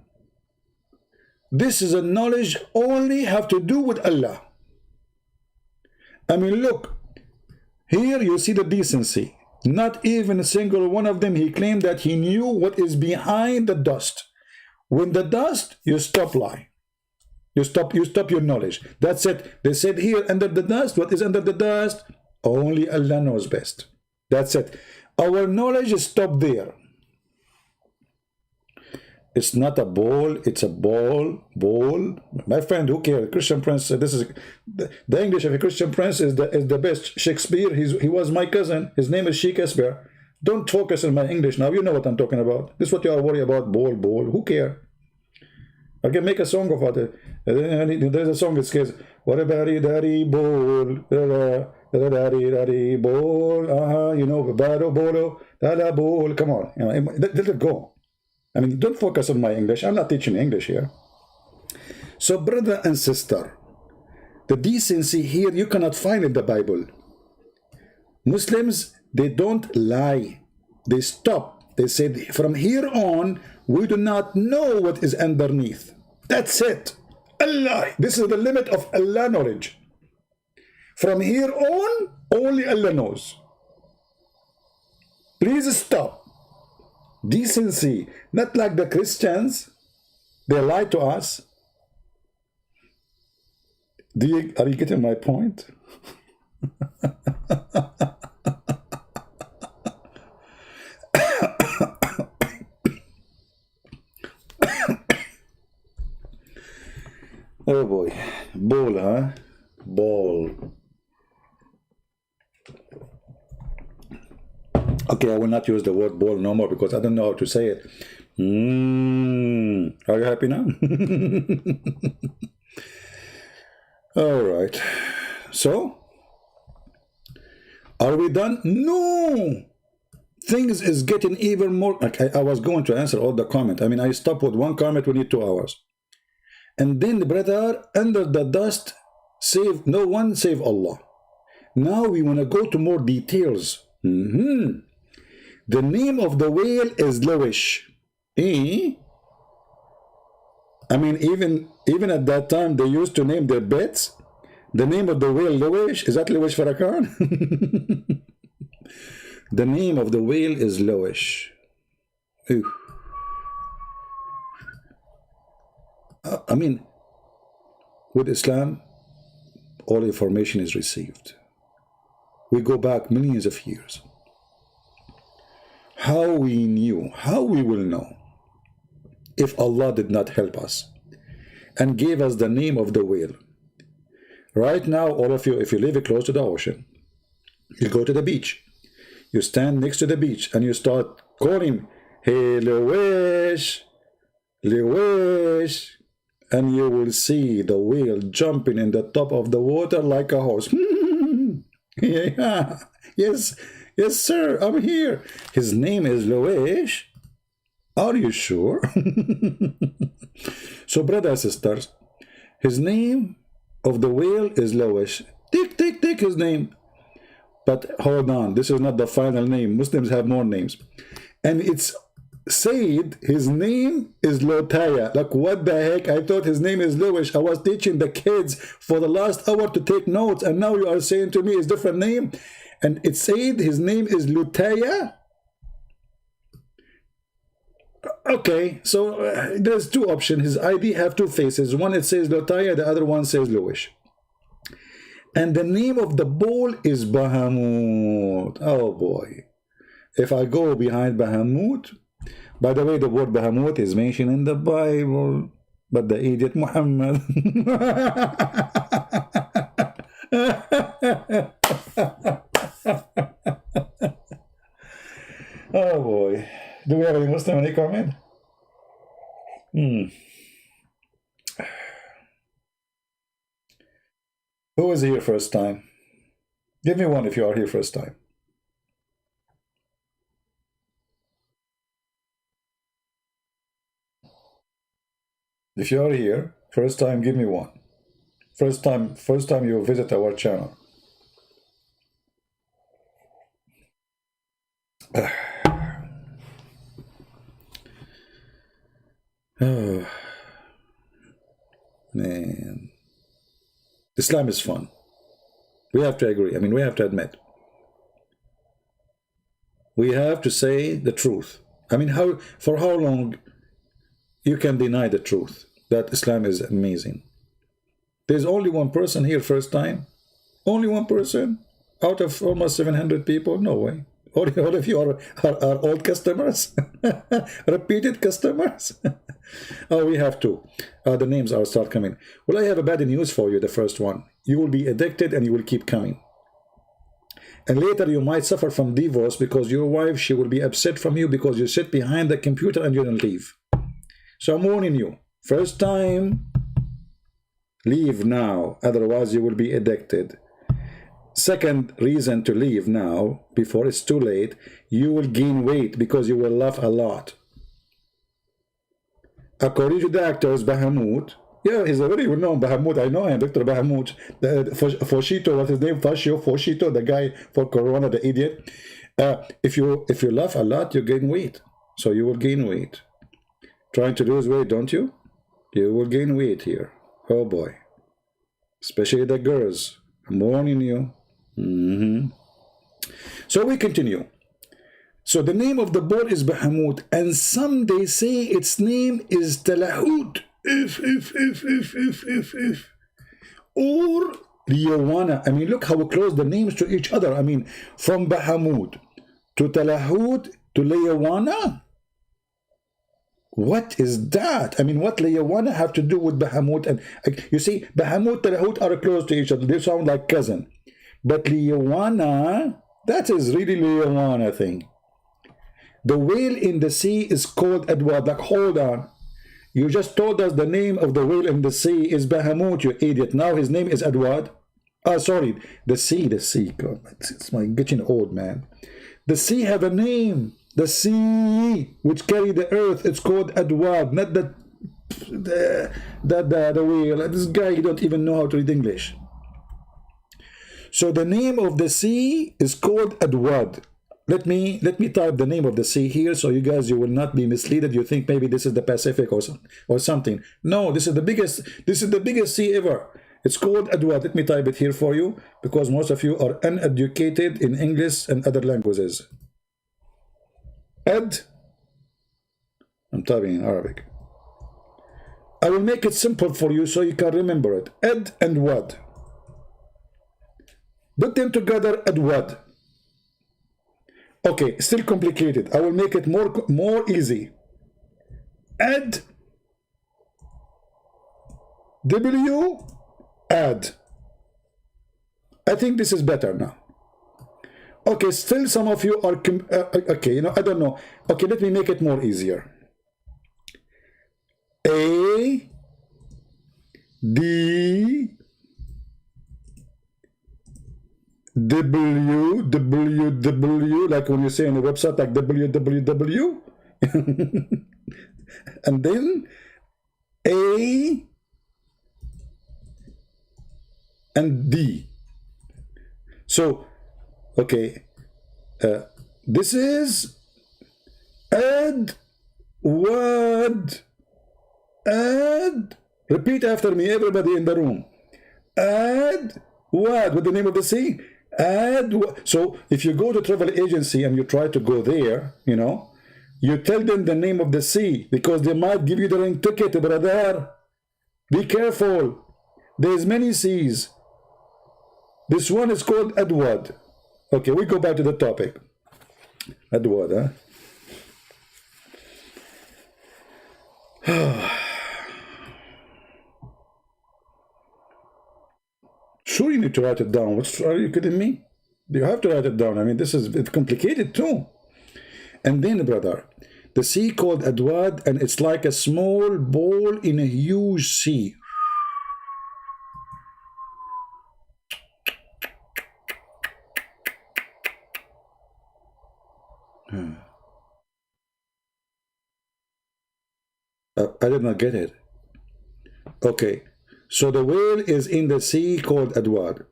This is a knowledge only have to do with Allah. I mean, look, here you see the decency. Not even a single one of them, he claimed that he knew what is behind the dust. When the dust, you stop lying. You stop your knowledge. That's it. They said here under the dust, what is under the dust? Only Allah knows best. That's it. Our knowledge is stopped there. It's not a bowl, it's a ball. My friend, who cares? Christian Prince, this is the English of a Christian Prince is the best. Shakespeare, he was my cousin. His name is Shakespeare. Don't focus on my English now. You know what I'm talking about. This is what you are worried about. Bowl. Who cares? I can make a song about it. There's a song that says, "What about daddy bowl? Daddy bowl? You know, bado bolo, dada bowl." Come on, let it go. I mean, don't focus on my English. I'm not teaching English here. So, brother and sister, the decency here you cannot find in the Bible. Muslims, they don't lie. They stop. They said, from here on, we do not know what is underneath. That's it. Allah. This is the limit of Allah knowledge. From here on, only Allah knows. Please stop. Decency, not like the Christians. They lie to us. Are you getting my point? Oh boy. Ball, huh? Ball. Okay, I will not use the word ball no more because I don't know how to say it. Are you happy now? All right. So, are we done? No! Things is getting even more. Okay, I was going to answer all the comment. I mean, I stopped with one comment, we need 2 hours. And then the brother, under the dust, save no one save Allah. Now we want to go to more details. The name of the whale is Lowish. I mean, even at that time, they used to name their pets. The name of the whale Lowish. Is that Lowish Farrakhan? The name of the whale is Lowish. I mean, with Islam, all information is received. We go back millions of years. How we knew, how we will know if Allah did not help us and gave us the name of the whale. Right now, all of you, if you live close to the ocean, you go to the beach. You stand next to the beach and you start calling, hey, Lowish, Lowish, and you will see the whale jumping in the top of the water like a horse. Yeah, yes, sir, I'm here. His name is Lowish. Are you sure? So, brothers and sisters, his name of the whale is Lowish. Take his name. But hold on, this is not the final name. Muslims have more names. And it's said his name is Lotaya. Like, what the heck? I thought his name is Lowish. I was teaching the kids for the last hour to take notes, and now you are saying to me it's different name. And it said his name is Lutaya. Okay, so there's 2 options. His ID have 2 faces. One it says Lotaya, the other one says Lowish. And the name of the bull is Bahamut. Oh boy. If I go behind Bahamut, by the way, the word Bahamut is mentioned in the Bible, but the idiot Muhammad. Oh boy. Do we have any Muslim, any comment? Who is here first time? Give me one if you are here first time. If you are here first time, give me one. First time you visit our channel. Oh, man. Islam is fun. We have to agree. I mean, we have to admit. We have to say the truth. I mean, for how long you can deny the truth that Islam is amazing? There's only one person here first time. Only one person out of almost 700 people? No way. All of you are old customers, repeated customers. Oh, we have to. The names are start coming. Well, I have a bad news for you. The first one, you will be addicted and you will keep coming. And later you might suffer from divorce because your wife, she will be upset from you because you sit behind the computer and you don't leave. So I'm warning you. First time, leave now. Otherwise you will be addicted. Second reason to leave now, before it's too late, you will gain weight because you will laugh a lot. According to doctors, Bahamut, yeah, he's a very well-known Bahamut. I know him, Dr. Bahamut. Foshito, what's his name? Foshito, the guy for Corona, the idiot. If you laugh a lot, you gain weight. So you will gain weight. Trying to lose weight, don't you? You will gain weight here. Oh boy. Especially the girls. I'm warning you. So we continue. So the name of the bull is Bahamut, and some they say its name is Talahut, or Liyawana. I mean, look how close the names to each other. I mean, from Bahamut to Talahut to Liyawana. What is that? I mean, what Liyawana have to do with Bahamut? And you see, Bahamut and Talahut are close to each other. They sound like cousin. But Liyawana, that is really Liyawana thing. The whale in the sea is called Adwad. Like, hold on. You just told us the name of the whale in the sea is Bahamut, you idiot. Now his name is Adwad. Oh, sorry. The sea. God, it's my getting old, man. The sea have a name. The sea, which carry the earth, it's called Adwad, not the whale. This guy, you don't even know how to read English. So the name of the sea is called Adwad. Let me type the name of the sea here, so you guys, you will not be misled. You think maybe this is the Pacific or something. No, this is the biggest sea ever. It's called Adwad. Let me type it here for you, because most of you are uneducated in English and other languages. I'm typing in Arabic. I will make it simple for you so you can remember it. Ad and Wad. Put them together, Adwad. Okay, still complicated. I will make it more easy. Add add. I think this is better now. Okay, still some of you are okay, you know, I don't know. Okay, let me make it more easier. A D www, like when you say on a website, like www, and then A and D. So, okay, this is add word. Add. Repeat after me, everybody in the room. Add what? With the name of the sea? Add. So if you go to travel agency and you try to go there, you know, you tell them the name of the sea, because they might give you the wrong ticket, brother. Be careful. There's many seas. This one is called Adwad. Okay, we go back to the topic. Adwad, huh? Sure, you need to write it down. Are you kidding me? You have to write it down. I mean, it's complicated too. And then, brother, the sea called Adwad, and it's like a small ball in a huge sea. I did not get it. Okay. So the whale is in the sea called Adwad.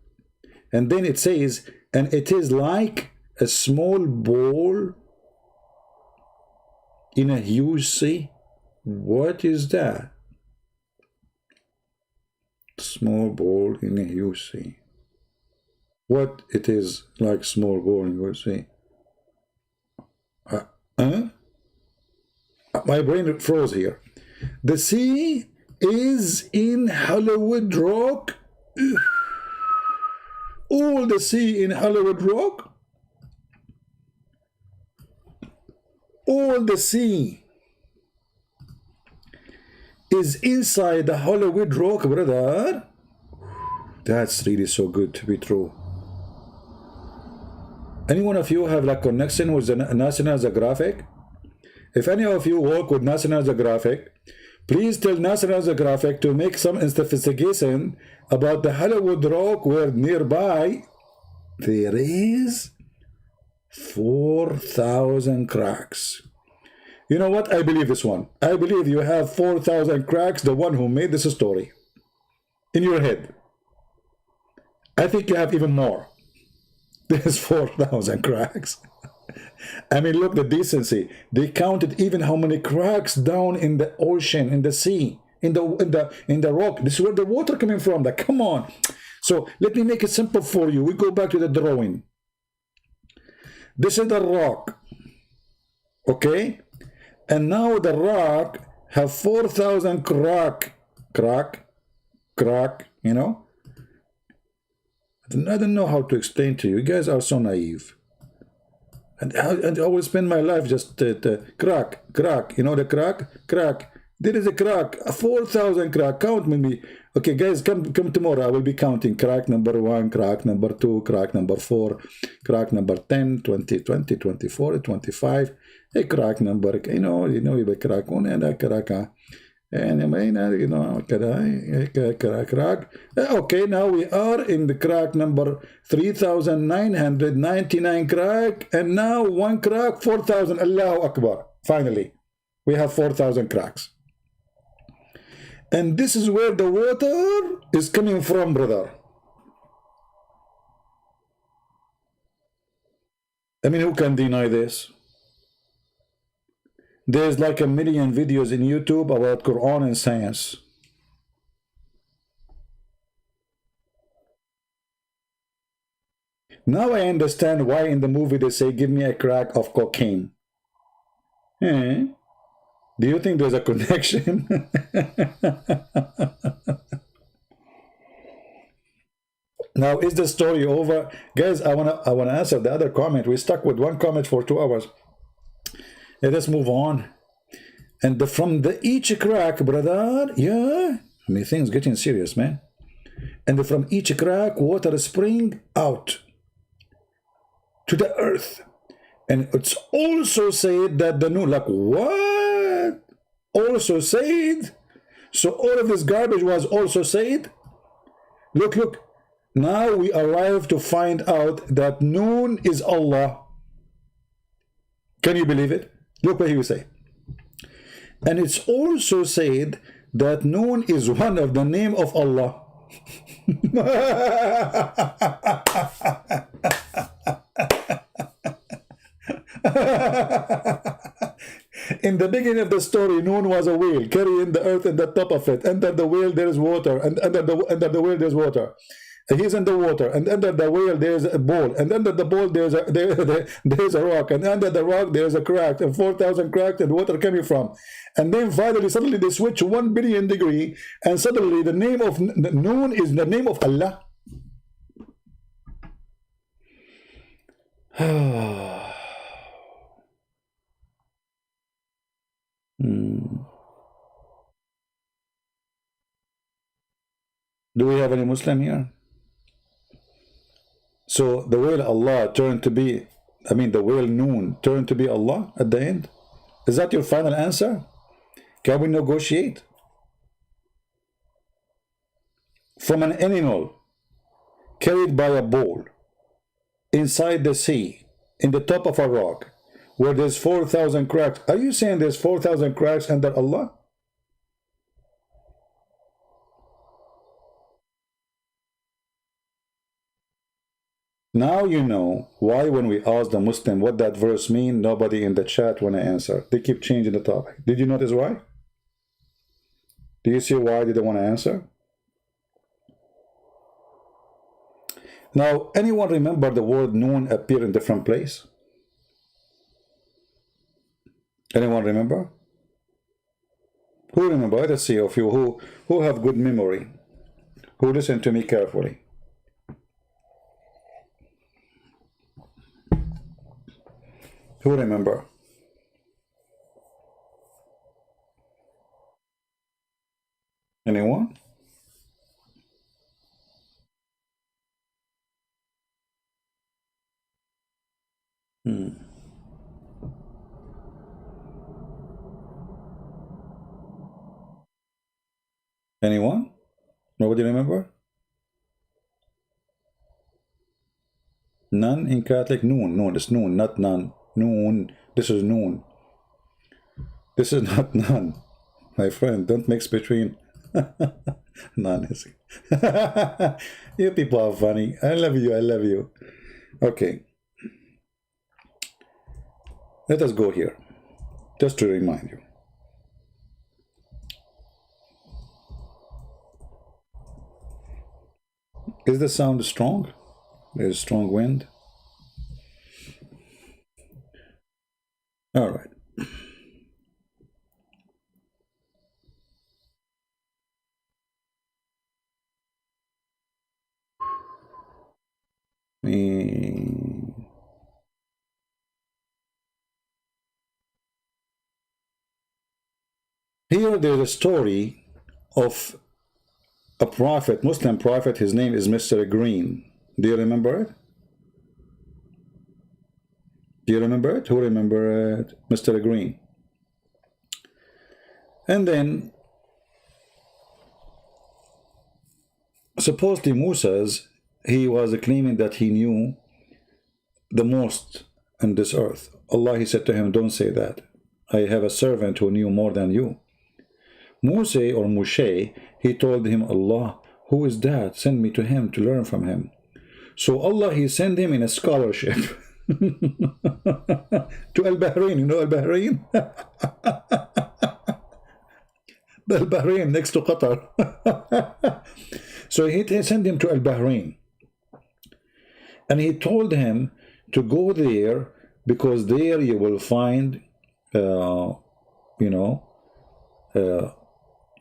And then it says, and it is like a small ball in a huge sea. What is that? Small ball in a huge sea. What it is like small ball in a huge sea? My brain froze here. The sea is in Hollywood Rock. All the sea in Hollywood Rock. All the sea is inside the Hollywood Rock, brother. That's really so good to be true. Any one of you have like connection with the National Geographic? If any of you work with National Geographic, please tell National Geographic to make some investigation about the Hollywood Rock, where nearby there is 4,000 cracks. You know what? I believe this one. I believe you have 4,000 cracks, the one who made this story, in your head. I think you have even more. There's 4,000 cracks. I mean, look, the decency. They counted even how many cracks down in the ocean, in the sea, in the rock. This is where the water coming from. Like, come on. So let me make it simple for you. We go back to the drawing. This is the rock. Okay? And now the rock have 4,000 crack, you know? I don't know how to explain to you. You guys are so naive. And I will spend my life just crack. You know the crack. There is a crack. 4,000 crack. Count with me. Okay, guys, come tomorrow. I will be counting crack number 1, crack number 2, crack number 4, crack number 10, 20, 24, 25, crack number, يبقى أنا كراكة. Crack. Okay, now we are in the crack number 3,999 crack, and now one crack 4,000. Allahu Akbar. Finally, we have 4,000 cracks. And this is where the water is coming from, brother. I mean, who can deny this? There's like 1 million videos in YouTube about Quran and science. Now I understand why in the movie they say, give me a crack of cocaine. Do you think there's a connection? Now, is the story over? Guys, I wanna answer the other comment. We stuck with one comment for 2 hours. Let us move on. And from each crack, brother, yeah, I mean, things getting serious, man. And from each crack, water spring out to the earth. And it's also said that the new, like, what? Also said? So all of this garbage was also said? Look. Now we arrive to find out that Noon is Allah. Can you believe it? Look what he will say. And it's also said that Noon is one of the name of Allah. In the beginning of the story, Noon was a whale carrying the earth at the top of it. Under the whale there is water, and under the whale there's water. He's in the water, and under the whale there's a bowl, and under the bowl there's a rock, and under the rock there's a crack, and 4,000 cracks, and water coming from. And then finally, suddenly they switch 1 billion degree, and suddenly the name of Noon is the name of Allah. Do we have any Muslim here? So the whale Allah turned to be, the whale Noon turned to be Allah at the end? Is that your final answer? Can we negotiate? From an animal carried by a bull inside the sea, in the top of a rock, where there's 4,000 cracks. Are you saying there's 4,000 cracks under Allah? Now you know why when we ask the Muslim what that verse means, nobody in the chat want to answer. They keep changing the topic. Did you notice why? Do you see why they don't want to answer? Now, anyone remember the word Noon appear in different place? Anyone remember? Who remember? Let's see of you who have good memory, who listen to me carefully. Who remember? Anyone? Anyone? Nobody remember? None in Catholic? Noon. It's Noon, not none. Noon. This is Noon. This is not none. My friend, don't mix between none. You people are funny. I love you. Okay. Let us go here. Just to remind you. Is the sound strong? There's strong wind. All right. Here there's a story of a prophet, Muslim prophet. His name is Mr. Green. Do you remember it? Do you remember it? Who remember it? Mr. Green. And then supposedly Moses, he was claiming that he knew the most on this earth. Allah, he said to him, don't say that. I have a servant who knew more than you. Moses or Moshe, he told him, Allah, who is that? Send me to him to learn from him. So Allah, he sent him in a scholarship to Al-Bahrain. You know Al-Bahrain? Al-Bahrain, next to Qatar. So he sent him to Al-Bahrain. And he told him to go there because there you will find, you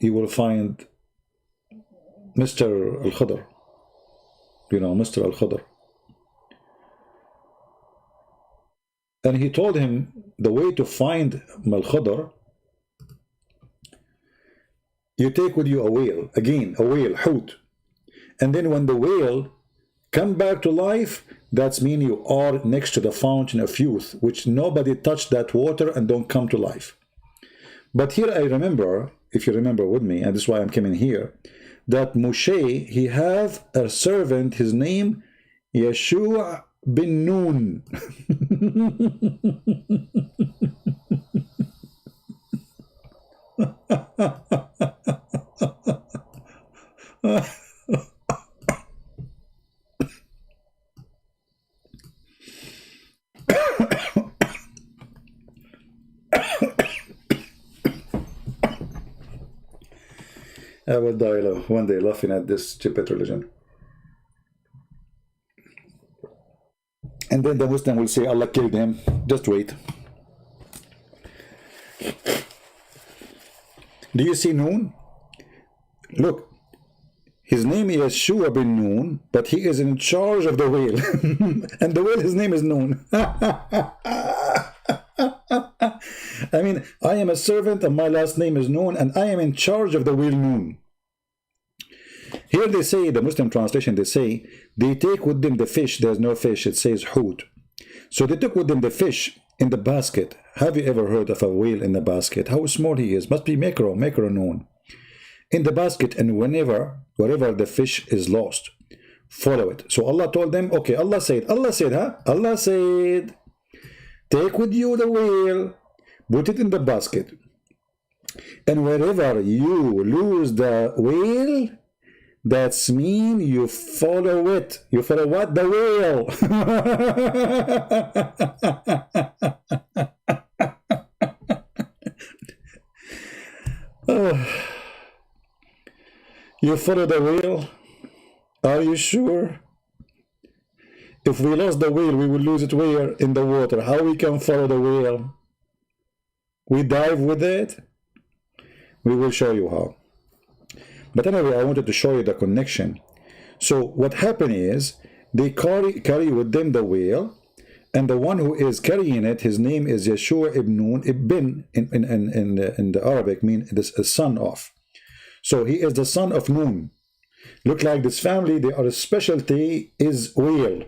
will find Mr. Al-Khadr. You know, Mr. Al-Khadr. And he told him the way to find Al-Khadr, you take with you a whale, again, a whale, hoot. And then when the whale come back to life, that's mean you are next to the fountain of youth, which nobody touched that water and don't come to life. But here I remember, if you remember with me, and this is why I'm coming here, that Moshe, he have a servant, his name, Yeshua bin Nun. I will die one day laughing at this stupid religion. And then the Muslim will say Allah killed him. Just wait. Do you see Noon? Look, his name is Yeshua bin Noon, but he is in charge of the whale. And the whale, his name is Noon. I mean, I am a servant and my last name is Noon, and I am in charge of the whale Noon. Here they say, the Muslim translation, they say, they take with them the fish. There's no fish, it says hoot. So they took with them the fish in the basket. Have you ever heard of a whale in the basket? How small he is. Must be micro Noon. In the basket, and wherever the fish is lost, follow it. So Allah told them, okay, Allah said, take with you the whale, put it in the basket, and wherever you lose the whale, that's mean you follow it. You follow what? The whale. You follow the whale? Are you sure? If we lost the whale, we will lose it where? In the water. How we can follow the whale? We dive with it? We will show you how. But anyway, I wanted to show you the connection. So what happened is, they carry with them the whale, and the one who is carrying it, his name is Yeshua ibn Nun. Ibn in the Arabic means this a son of. So he is the son of Nun. Look like this family, their specialty is whale.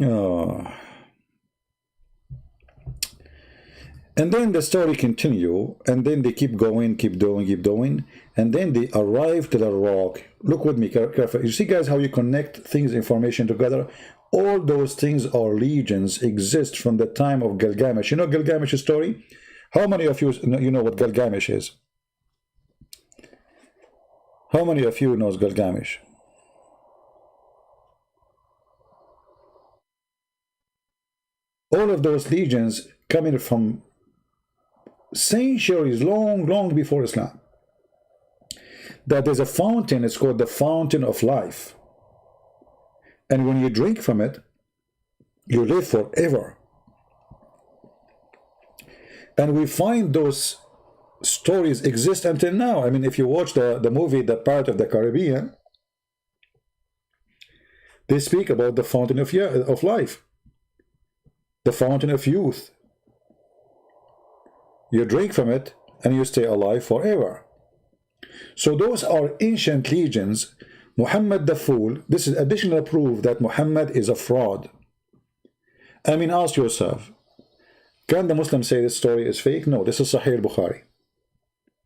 Oh. And then the story continue, and then they keep going, and then they arrive to the rock. Look with me carefully. You see, guys, how you connect things, information together? All those things or legions exist from the time of Gilgamesh. You know Gilgamesh's story? How many of you know what Gilgamesh is? How many of you knows Gilgamesh? All of those legions coming from centuries, long before Islam. That there's a fountain, it's called the fountain of life. And when you drink from it, you live forever. And we find those stories exist until now. I mean, if you watch the movie, The Pirate of the Caribbean, they speak about the fountain of life, the fountain of youth. You drink from it and you stay alive forever. So those are ancient legends. Muhammad the fool, this is additional proof that Muhammad is a fraud. I mean, ask yourself, can the Muslim say this story is fake? No, this is Sahih Bukhari.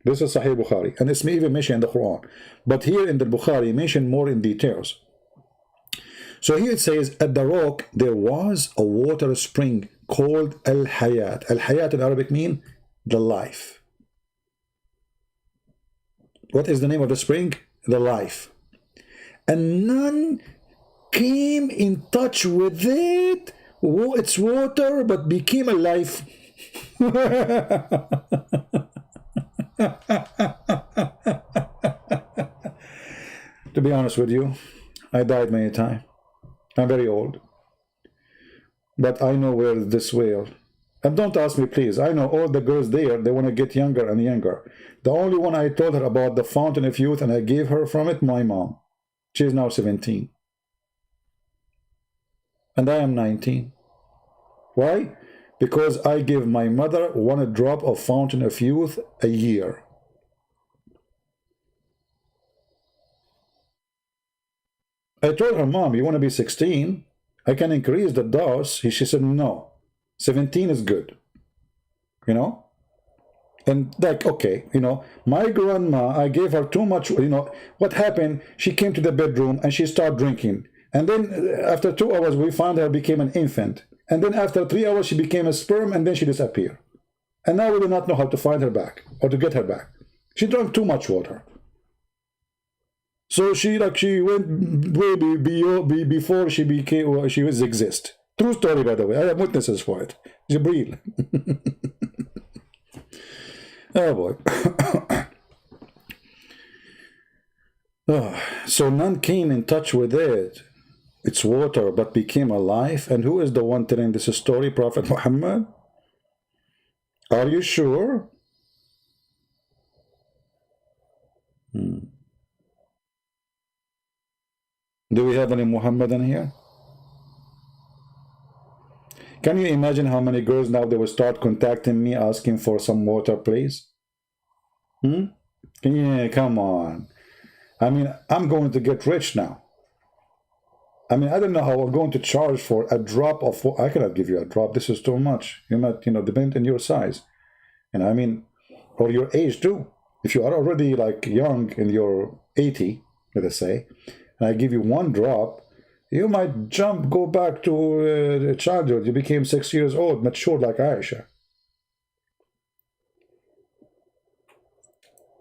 This is Sahih Bukhari, and it's even mentioned in the Quran. But here in the Bukhari, mentioned more in details. So here it says, at the rock there was a water spring called Al-Hayat. Al-Hayat in Arabic means the life. What is the name of the spring? The life. And none came in touch with it, its water, but became alive. To be honest with you, I died many times. I'm very old. But I know where this well. And don't ask me, please. I know all the girls there, they want to get younger and younger. The only one I told her about the fountain of youth and I gave her from it, my mom. She is now 17. And I am 19. Why? Because I give my mother 1 drop of fountain of youth a year. I told her, Mom, you want to be 16? I can increase the dose. She said, no, 17 is good. You know? And like, okay, you know, my grandma, I gave her too much, you know, what happened? She came to the bedroom and she started drinking. And then after 2 hours, we found her became an infant. And then after 3 hours, she became a sperm and then she disappeared. And now we do not know how to find her back or to get her back. She drank too much water. So she went way before she became, she was exist. True story, by the way. I have witnesses for it. Jibreel. Oh boy. So none came in touch with it, its water, but became alive. And who is the one telling this story? Prophet Muhammad? Are you sure? Do we have any Muhammadan here? Can you imagine how many girls now they will start contacting me asking for some water, please? Yeah, come on. I mean, I'm going to get rich now. I mean, I don't know how I'm going to charge for a drop of water. I cannot give you a drop. This is too much. You might, you know, depend on your size. And I mean, or your age too. If you are already like young in your 80, let us say, and I give you 1 drop, you might go back to childhood. You became 6 years old, mature like Aisha.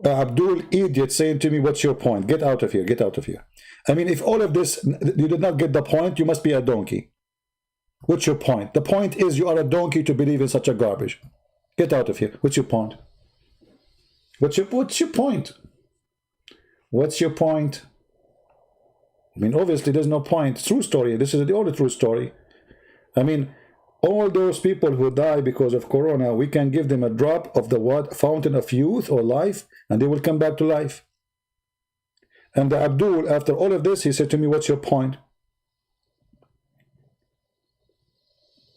Abdul idiot saying to me, what's your point? Get out of here, get out of here. I mean, if all of this, you did not get the point, you must be a donkey. What's your point? The point is you are a donkey to believe in such a garbage. Get out of here. What's your point? What's your point? What's your point? I mean, obviously there's no point. True story. This is the only true story. I mean, all those people who die because of corona, we can give them a drop of the what? Fountain of youth or life, and they will come back to life. And the Abdul, after all of this, he said to me, what's your point?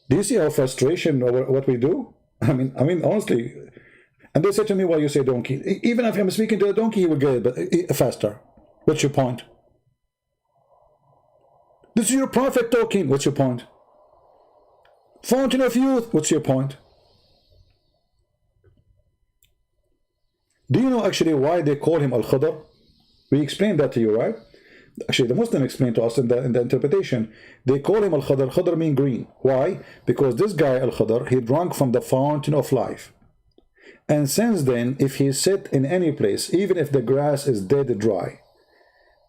Do you see our frustration over what we do? I mean, honestly. And they said to me, well, you say donkey. Even if I'm speaking to a donkey, he will get it, but faster. What's your point? This is your prophet talking. What's your point? Fountain of youth. What's your point? Do you know actually why they call him Al-Khadr? We explained that to you, right? Actually, the Muslim explained to us in the interpretation. They call him Al-Khadr. Khadr means green. Why? Because this guy, Al-Khadr, he drank from the fountain of life. And since then, if he sit in any place, even if the grass is dead dry,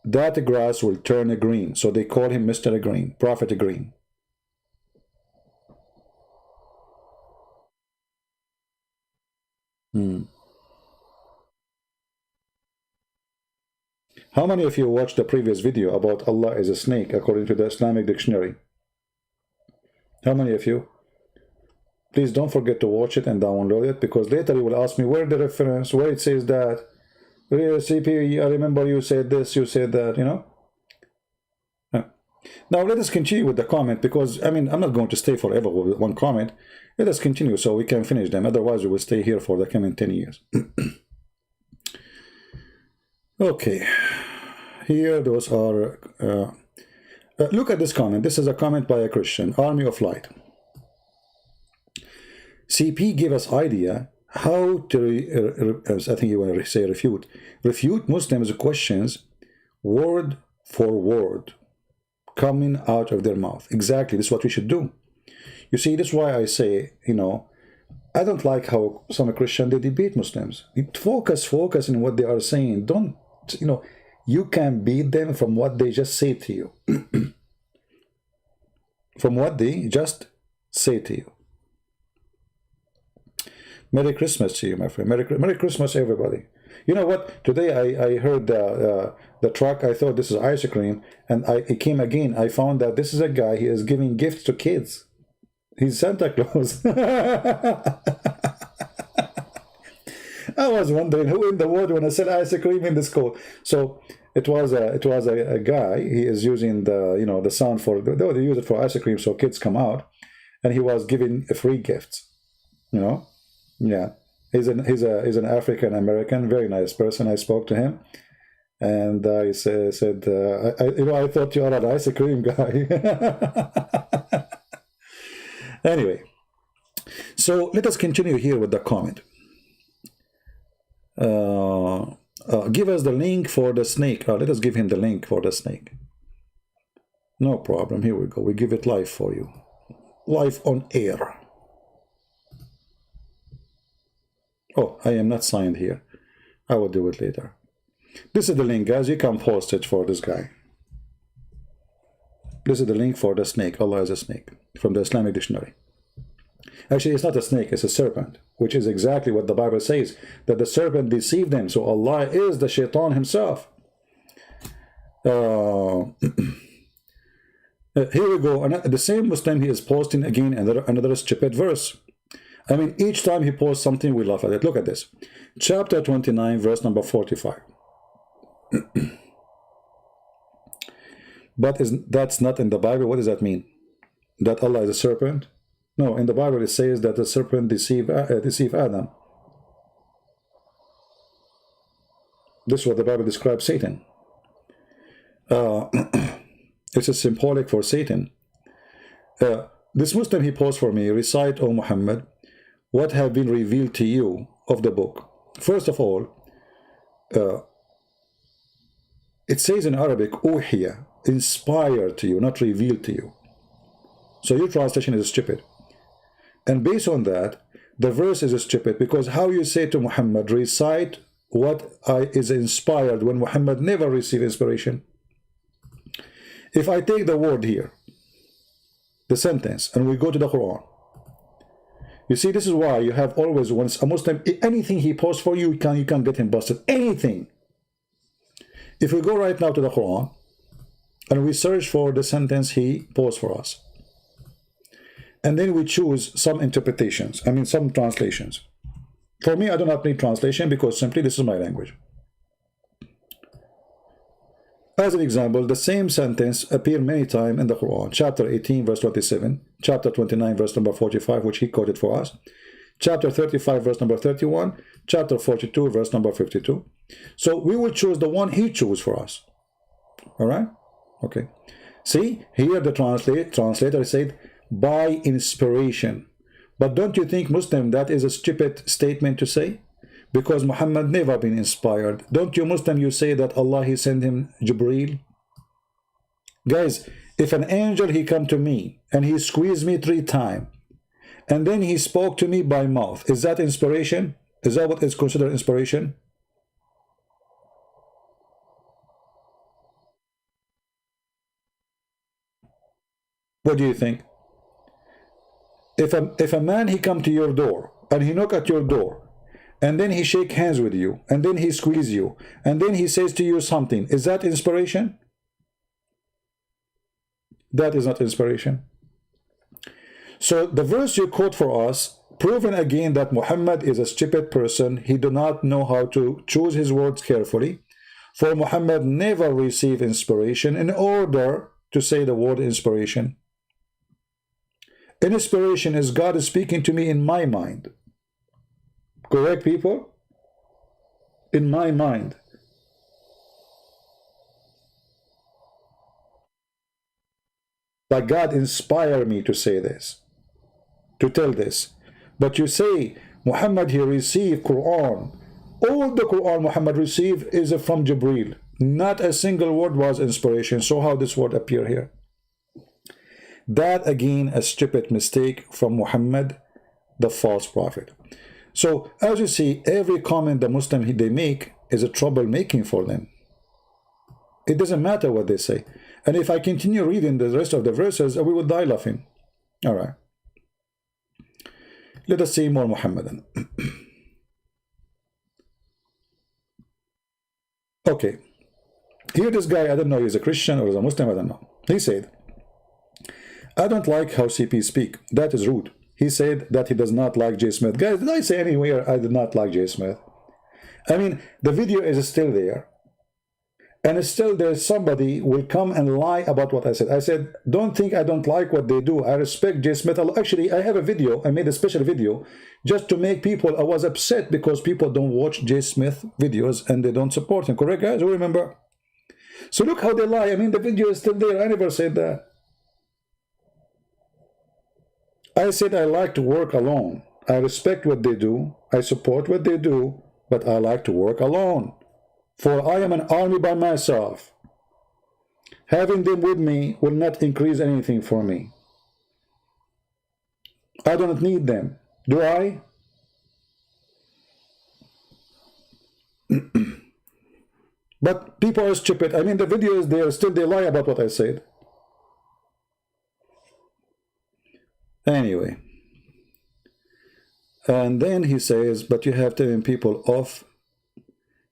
that grass will turn green. So they call him Mr. Green, Prophet Green. How many of you watched the previous video about Allah is a snake according to the Islamic dictionary? How many of you? Please don't forget to watch it and download it, because later you will ask me where the reference, where it says that. CP, I remember you said this, you said that, you know. Now let us continue with the comment, because I mean, I'm not going to stay forever with one comment. Let us continue so we can finish them. Otherwise, we will stay here for the coming 10 years. Okay, here those are. Look at this comment. This is a comment by a Christian, Army of Light. CP give us idea how to, I think you want to say refute Muslims' questions word for word coming out of their mouth. Exactly, this is what we should do. You see, this is why I say, you know, I don't like how some Christians, they debate Muslims. Focus on what they are saying. Don't, you know, you can beat them from what they just say to you. From what they just say to you. Merry Christmas to you, my friend. Merry Christmas, everybody. You know what? Today I heard the truck. I thought this is ice cream, and it came again. I found that this is a guy. He is giving gifts to kids. He's Santa Claus. I was wondering who in the world want to sell ice cream in this school. So it was a guy. He is using the sound for they use it for ice cream, so kids come out, and he was giving free gifts. You know. Yeah, he's an African American, very nice person. I spoke to him, and I said, I thought you are an ice cream guy. Anyway, so let us continue here with the comment. Give us the link for the snake. Let us give him the link for the snake. No problem. Here we go. We give it live for you, live on air. Oh, I am not signed here. I will do it later. This is the link, guys. You can post it for this guy. This is the link for the snake. Allah is a snake from the Islamic dictionary. Actually, it's not a snake. It's a serpent, which is exactly what the Bible says, that the serpent deceived them. So Allah is the shaitan himself. Here we go. The same Muslim, he is posting again another stupid verse. I mean, each time he posts something, we laugh at it. Look at this. Chapter 29, verse number 45. But that's not in the Bible. What does that mean? That Allah is a serpent? No, in the Bible it says that the serpent deceived Adam. This is what the Bible describes Satan. It's a symbolic for Satan. This Muslim, he posed for me, recite, O Muhammad, what have been revealed to you of the book. First of all, it says in Arabic, uhiya, inspired to you, not revealed to you. So your translation is stupid. And based on that, the verse is stupid, because how you say to Muhammad, recite what is inspired, when Muhammad never received inspiration. If I take the word here, the sentence, and we go to the Quran, you see, this is why you have always, once a Muslim, anything he posts for you, you can get him busted. Anything. If we go right now to the Quran and we search for the sentence he posts for us, and then we choose some interpretations, I mean some translations. For me, I do not need translation, because simply this is my language. As an example, the same sentence appears many times in the Quran. Chapter 18, verse 27. Chapter 29, verse number 45, which he quoted for us. Chapter 35, verse number 31. Chapter 42, verse number 52. So we will choose the one he chose for us. All right? Okay. See, here the translator said, by inspiration. But don't you think, Muslim, that is a stupid statement to say? Because Muhammad never been inspired. Don't you Muslim, you say that Allah, he sent him Jibreel? Guys, if an angel, he come to me and he squeezed me 3 times, and then he spoke to me by mouth, is that inspiration? Is that what is considered inspiration? What do you think? If a man, he come to your door and he knock at your door, and then he shake hands with you, and then he squeeze you, and then he says to you something, is that inspiration? That is not inspiration. So the verse you quote for us, proven again that Muhammad is a stupid person. He do not know how to choose his words carefully. For Muhammad never received inspiration in order to say the word inspiration. Inspiration is God speaking to me in my mind. Correct, people? In my mind. Like God inspired me to say this, to tell this. But you say Muhammad, he received Quran. All the Quran Muhammad received is from Jibreel. Not a single word was inspiration. So how this word appear here? That again a stupid mistake from Muhammad, the false prophet. So as you see, every comment the Muslim they make is a troublemaking for them. It doesn't matter what they say. And if I continue reading the rest of the verses, we will die laughing. All right. Let us see more Muhammadan. Okay. Here this guy, I don't know, he's a Christian or is a Muslim, I don't know. He said, I don't like how CP speak. That is rude. He said that he does not like J. Smith. Guys, did I say anywhere I did not like J. Smith? I mean, the video is still there. And still there's somebody will come and lie about what I said. I said, don't think I don't like what they do. I respect J. Smith. Actually, I have a video. I made a special video just to make people, I was upset because people don't watch J. Smith videos and they don't support him. Correct, guys? You remember? So look how they lie. I mean, the video is still there. I never said that. I said I like to work alone. I respect what they do. I support what they do. But I like to work alone. For I am an army by myself. Having them with me will not increase anything for me. I don't need them. Do I? But people are stupid. I mean, the video is there. Still they lie about what I said. Anyway. And then he says, but you have telling people off.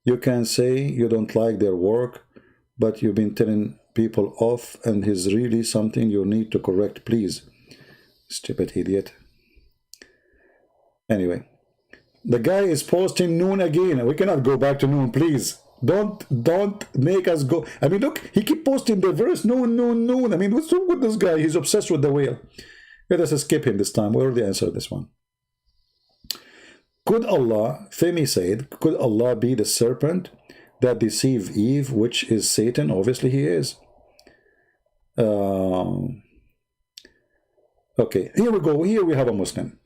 You can say you don't like their work, but you've been telling people off and it's really something you need to correct, please. Stupid idiot. Anyway, the guy is posting noon again. We cannot go back to noon, please. Don't make us go. I mean, look, he keep posting the verse noon, noon, noon. I mean, what's wrong with this guy? He's obsessed with the whale. Let us skip him this time. We already answered this one. Could Allah, Femi said, could Allah be the serpent that deceived Eve, which is Satan? Obviously he is. Okay, here we go. Here we have a Muslim.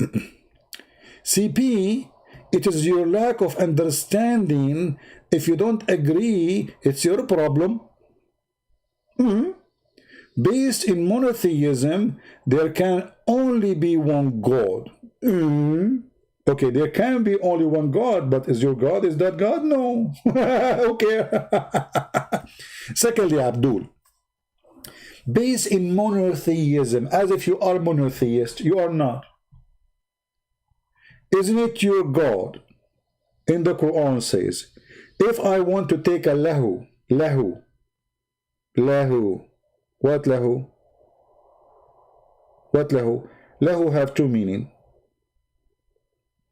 CP, it is your lack of understanding. If you don't agree, it's your problem. Based in monotheism, there can only be one God. Okay, there can be only one God, but is your God, is that God? No. Okay. Secondly, Abdul. Based in monotheism, as if you are monotheist, you are not. Isn't it your God? In the Quran says, if I want to take a lahu, what lahu? What lahu? Lahu have two meanings.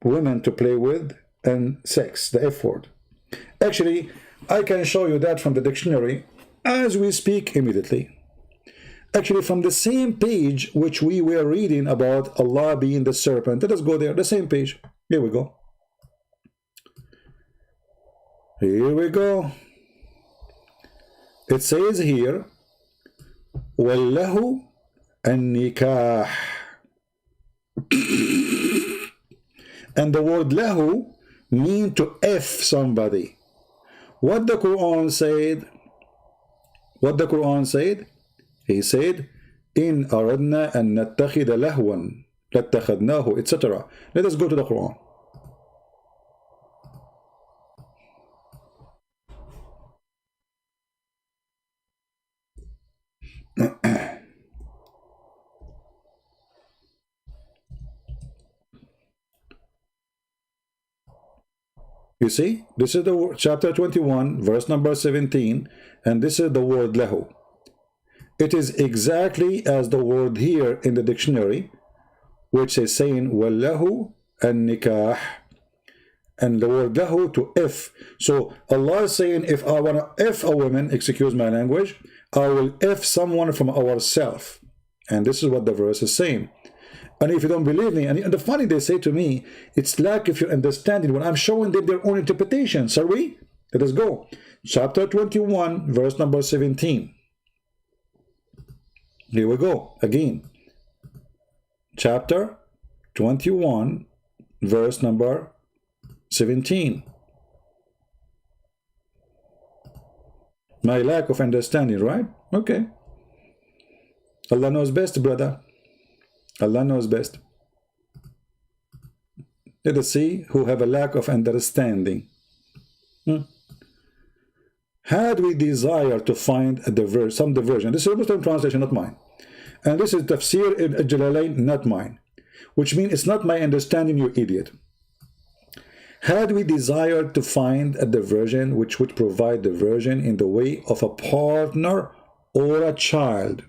Women to play with and sex, the F word. Actually, I can show you that from the dictionary as we speak immediately. Actually, from the same page which we were reading about Allah being the serpent. Let us go there, the same page. Here we go. Here we go. It says here, وَاللَّهُ النِّكَاحِ. And the word lahu mean to F somebody. What the Quran said? What the Quran said? He said, in aradna an nattakhida lahwan lattakhadnahu, etc. Let us go to the Quran. You see, this is the chapter 21, verse number 17, and this is the word lahu. It is exactly as the word here in the dictionary, which is saying wallahu and nikah, and the word lahu to F. So Allah is saying, if I want to F a woman, excuse my language, I will F someone from ourself. And this is what the verse is saying. And if you don't believe me, and the funny they say to me, it's lack of your understanding when I'm showing them their own interpretation. Shall we? Let us go. Chapter 21, verse number 17. Here we go again. Chapter 21, verse number 17. My lack of understanding, right? Okay. Allah knows best, brother. Allah knows best. Let us see who have a lack of understanding. Had we desire to find some diversion, this is a Muslim translation, not mine. And this is Tafsir al-Jalalain, not mine. Which means it's not my understanding, you idiot. Had we desired to find a diversion which would provide diversion in the way of a partner or a child.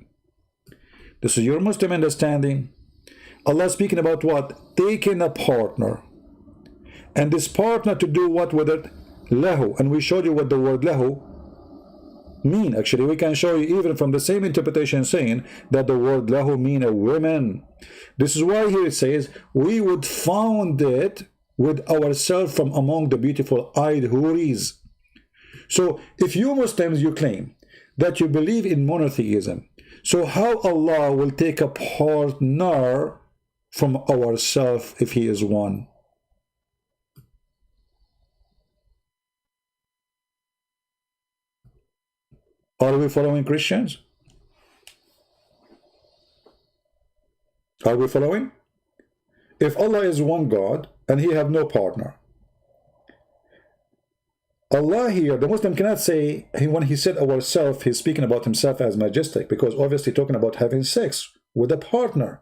This is your Muslim understanding. Allah speaking about what? Taking a partner. And this partner to do what with it? Lahu. And we showed you what the word lahu mean. Actually, we can show you even from the same interpretation saying that the word lahu mean a woman. This is why here it says, we would found it with ourselves from among the beautiful-eyed houris. So if you Muslims, you claim that you believe in monotheism, so how Allah will take a partner from ourselves if he is one? Are we following Christians? Are we following? If Allah is one God and he have no partner, Allah here, the Muslim cannot say, when he said ourself, he's speaking about himself as majestic, because obviously talking about having sex with a partner.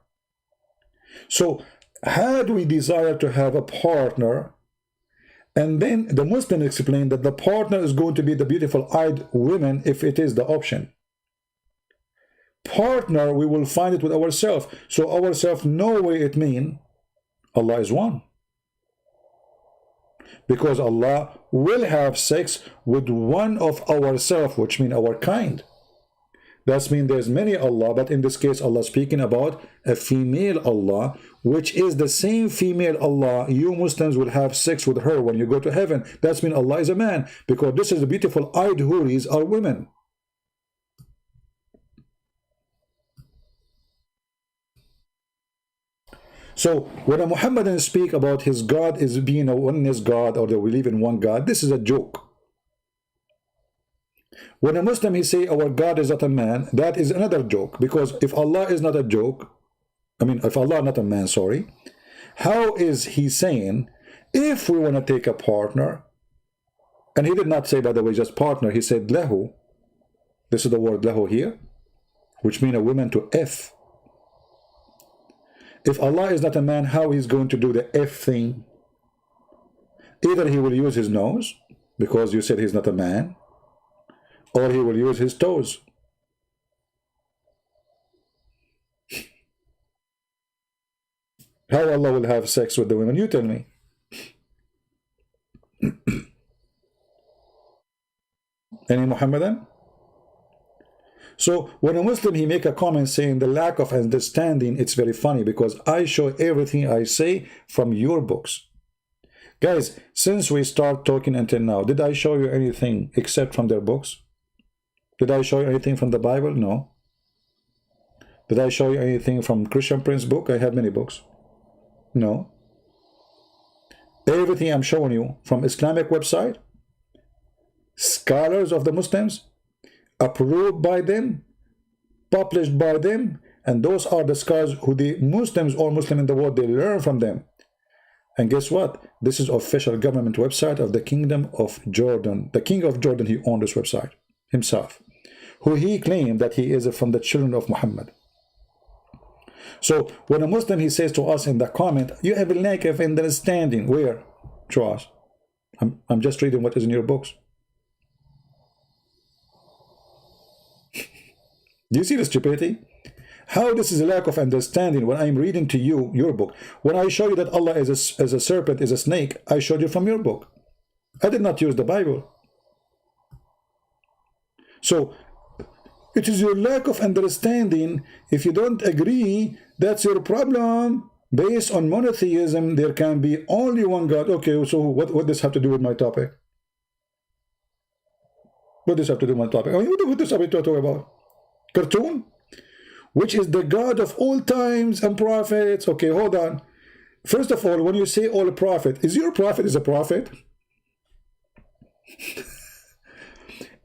So had we desire to have a partner, and then the Muslim explained that the partner is going to be the beautiful-eyed women if it is the option. Partner, we will find it with ourselves. So ourselves, no way it mean Allah is one. Because Allah will have sex with one of ourselves, which means our kind. That means there's many Allah, but in this case Allah speaking about a female Allah, which is the same female Allah. You Muslims will have sex with her when you go to heaven. That means Allah is a man, because this is the beautiful-eyed houris are women. So when a Muhammadan speak about his God is being a oneness God, or they believe in one God, this is a joke. When a Muslim he say our God is not a man, that is another joke, because if Allah is not a joke, if Allah not a man, sorry, how is he saying if we want to take a partner? And he did not say, by the way, just partner, he said lahu. This is the word lahu here, which means a woman to F. If Allah is not a man, how he's going to do the F thing? Either he will use his nose, because you said he's not a man, or he will use his toes. How Allah will have sex with the women? You tell me. Any Muhammadan? So when a Muslim he make a comment saying the lack of understanding, it's very funny, because I show everything I say from your books. Guys, since we start talking until now, did I show you anything except from their books? Did I show you anything from the Bible? No. Did I show you anything from Christian Prince's book? I have many books. No. Everything I'm showing you from Islamic website, scholars of the Muslims, approved by them, published by them, and those are the scholars who the Muslims or Muslim in the world, they learn from them. And guess what? This is official government website of the Kingdom of Jordan. The King of Jordan, he owned this website himself, who he claimed that he is from the children of Muhammad. So when a Muslim he says to us in the comment, you have a lack of understanding. Where? Show us. I'm just reading what is in your books. Do you see the stupidity? How this is a lack of understanding when I'm reading to you your book. When I show you that Allah is a serpent, is a snake, I showed you from your book. I did not use the Bible. So it is your lack of understanding. If you don't agree, that's your problem. Based on monotheism, there can be only one God. Okay, so what does this have to do with my topic? What does this have to do with my topic? What does this have to talk about? Cartoon? which is the God of all times and prophets. Okay, hold on. First of all, when you say all prophet, is your prophet is a prophet?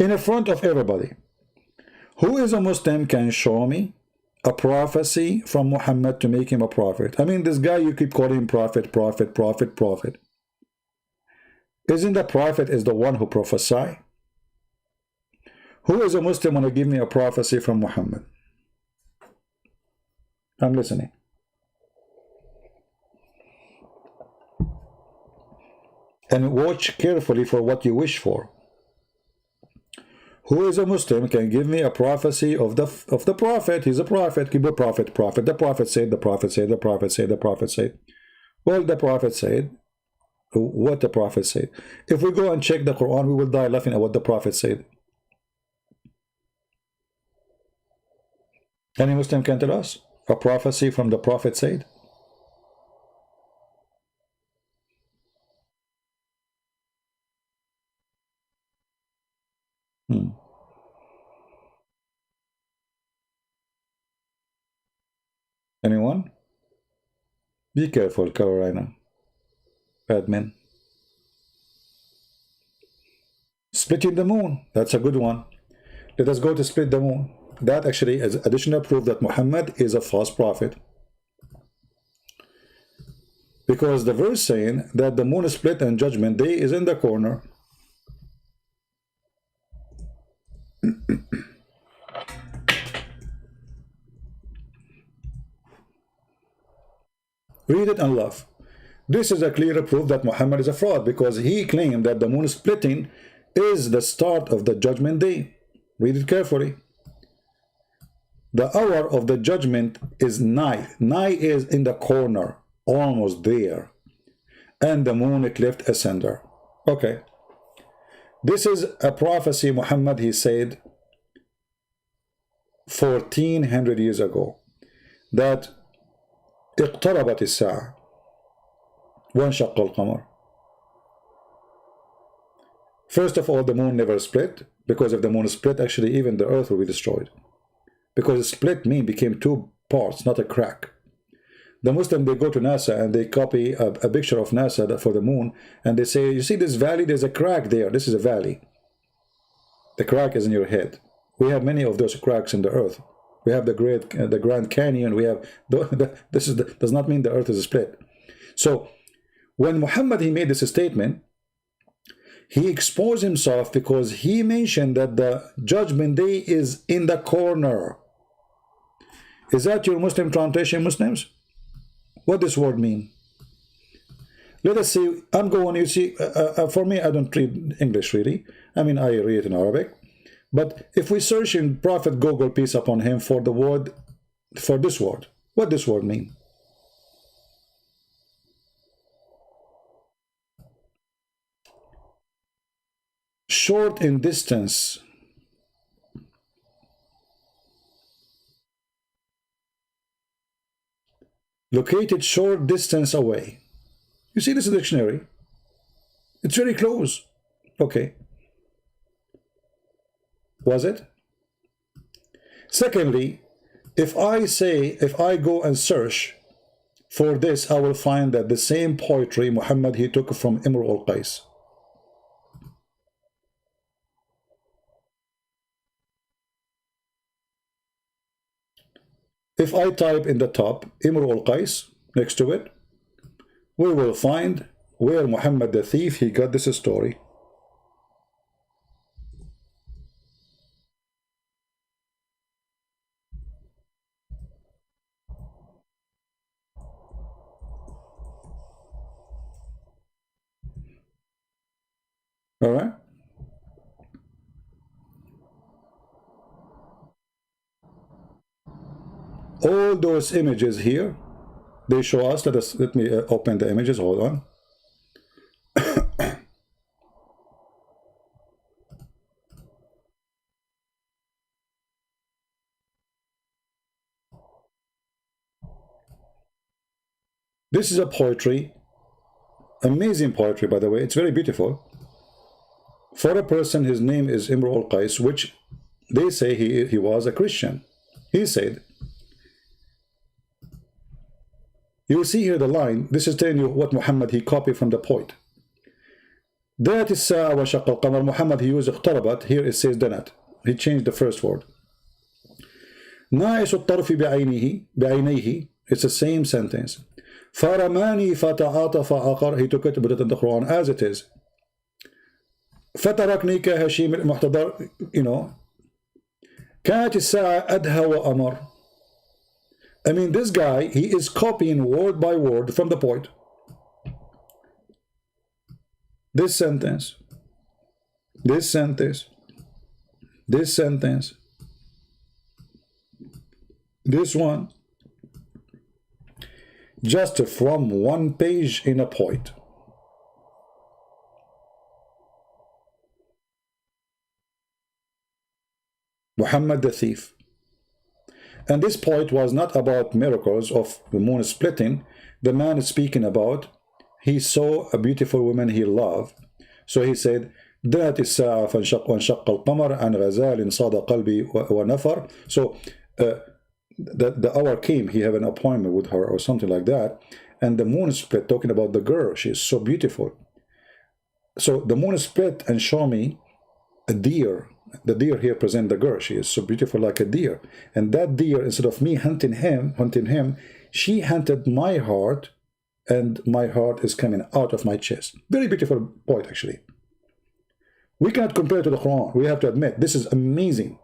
In the front of everybody, who is a Muslim can show me a prophecy from Muhammad to make him a prophet? I mean, this guy, you keep calling him prophet, prophet, prophet, prophet. Isn't the prophet is the one who prophesy? Who is a Muslim want to give me a prophecy from Muhammad? I'm listening. And watch carefully for what you wish for. Who is a Muslim can give me a prophecy of the prophet? He's a prophet. Give a prophet, prophet. The prophet said, the prophet said, the prophet said, the prophet said. Well, the prophet said what the prophet said. If we go and check the Quran, we will die laughing at what the prophet said. Any Muslim can tell us a prophecy from the prophet said? Anyone? Be careful, Carolina. Admin. Splitting the moon. That's a good one. Let us go to split the moon. That actually is additional proof that Muhammad is a false prophet. Because the verse saying that the moon is split and judgment day is in the corner. Read it and laugh. This is a clear proof that Muhammad is a fraud, because he claimed that the moon splitting is the start of the judgment day. Read it carefully. The hour of the judgment is nigh. Nigh is in the corner, almost there. And the moon cleft asunder. Okay. This is a prophecy Muhammad, he said 1400 years ago, that اقتربت الساعة وانشق القمر. First of all, the moon never split, because if the moon split, actually even the earth will be destroyed. Because split mean became two parts, not a crack. The Muslim, they go to NASA and they copy a picture of NASA for the moon, and they say, you see this valley, there's a crack there. This is a valley. The crack is in your head. We have many of those cracks in the earth. We have the Grand Canyon. We have does not mean the earth is split. So when Muhammad, he made this statement, he exposed himself because he mentioned that the judgment day is in the corner. Is that your Muslim translation, Muslims? What does this word mean? Let us see. I'm going, you see, for me, I don't read English really. I mean, I read it in Arabic. But if we search in Prophet Google, peace upon him, for the word, for this word, what does this word mean? Short in distance. Located short distance away. You see this in the dictionary? It's very close. Okay. Was it? Secondly, if I go and search for this, I will find that the same poetry Muhammad, he took from Imr al-Qais. If I type in the top Imr al-Qais next to it, we will find where Muhammad the thief, he got this story. All right. All those images here, they show us, let me open the images, hold on. This is a poetry, amazing poetry, by the way. It's very beautiful. For a person, his name is Imr al-Qais, which they say he was a Christian. He said, You will see here the line. This is telling you what Muhammad he copied from the poet. ذات الساعة وشق القمر. Muhammad he used اقتربت. Here it says دنت. He changed the first word. ناعس الطرف بعينيه. It's the same sentence. فرماني فتعاطف عقر. He took it, put it in the Quran as it is. فتركني كهشيم المحتضر. You know. كانت الساعة أدهى وأمر. I mean, this guy, he is copying word by word from the poet. This sentence, this sentence, this sentence, this one, just from one page in a poet. Muhammad the thief. And this point was not about miracles of the moon splitting. The man is speaking about, he saw a beautiful woman he loved. So he said, دنت الساعة فانشق القمر عن غزال صاد قلبي ونفر. So the hour came, he had an appointment with her or something like that. And the moon split, talking about the girl. She is so beautiful. So the moon split and show me a deer. The deer here present the girl. She is so beautiful like a deer. And that deer, instead of me hunting him, she hunted my heart, and my heart is coming out of my chest. Very beautiful point, actually. We cannot compare to the Quran. We have to admit, this is amazing.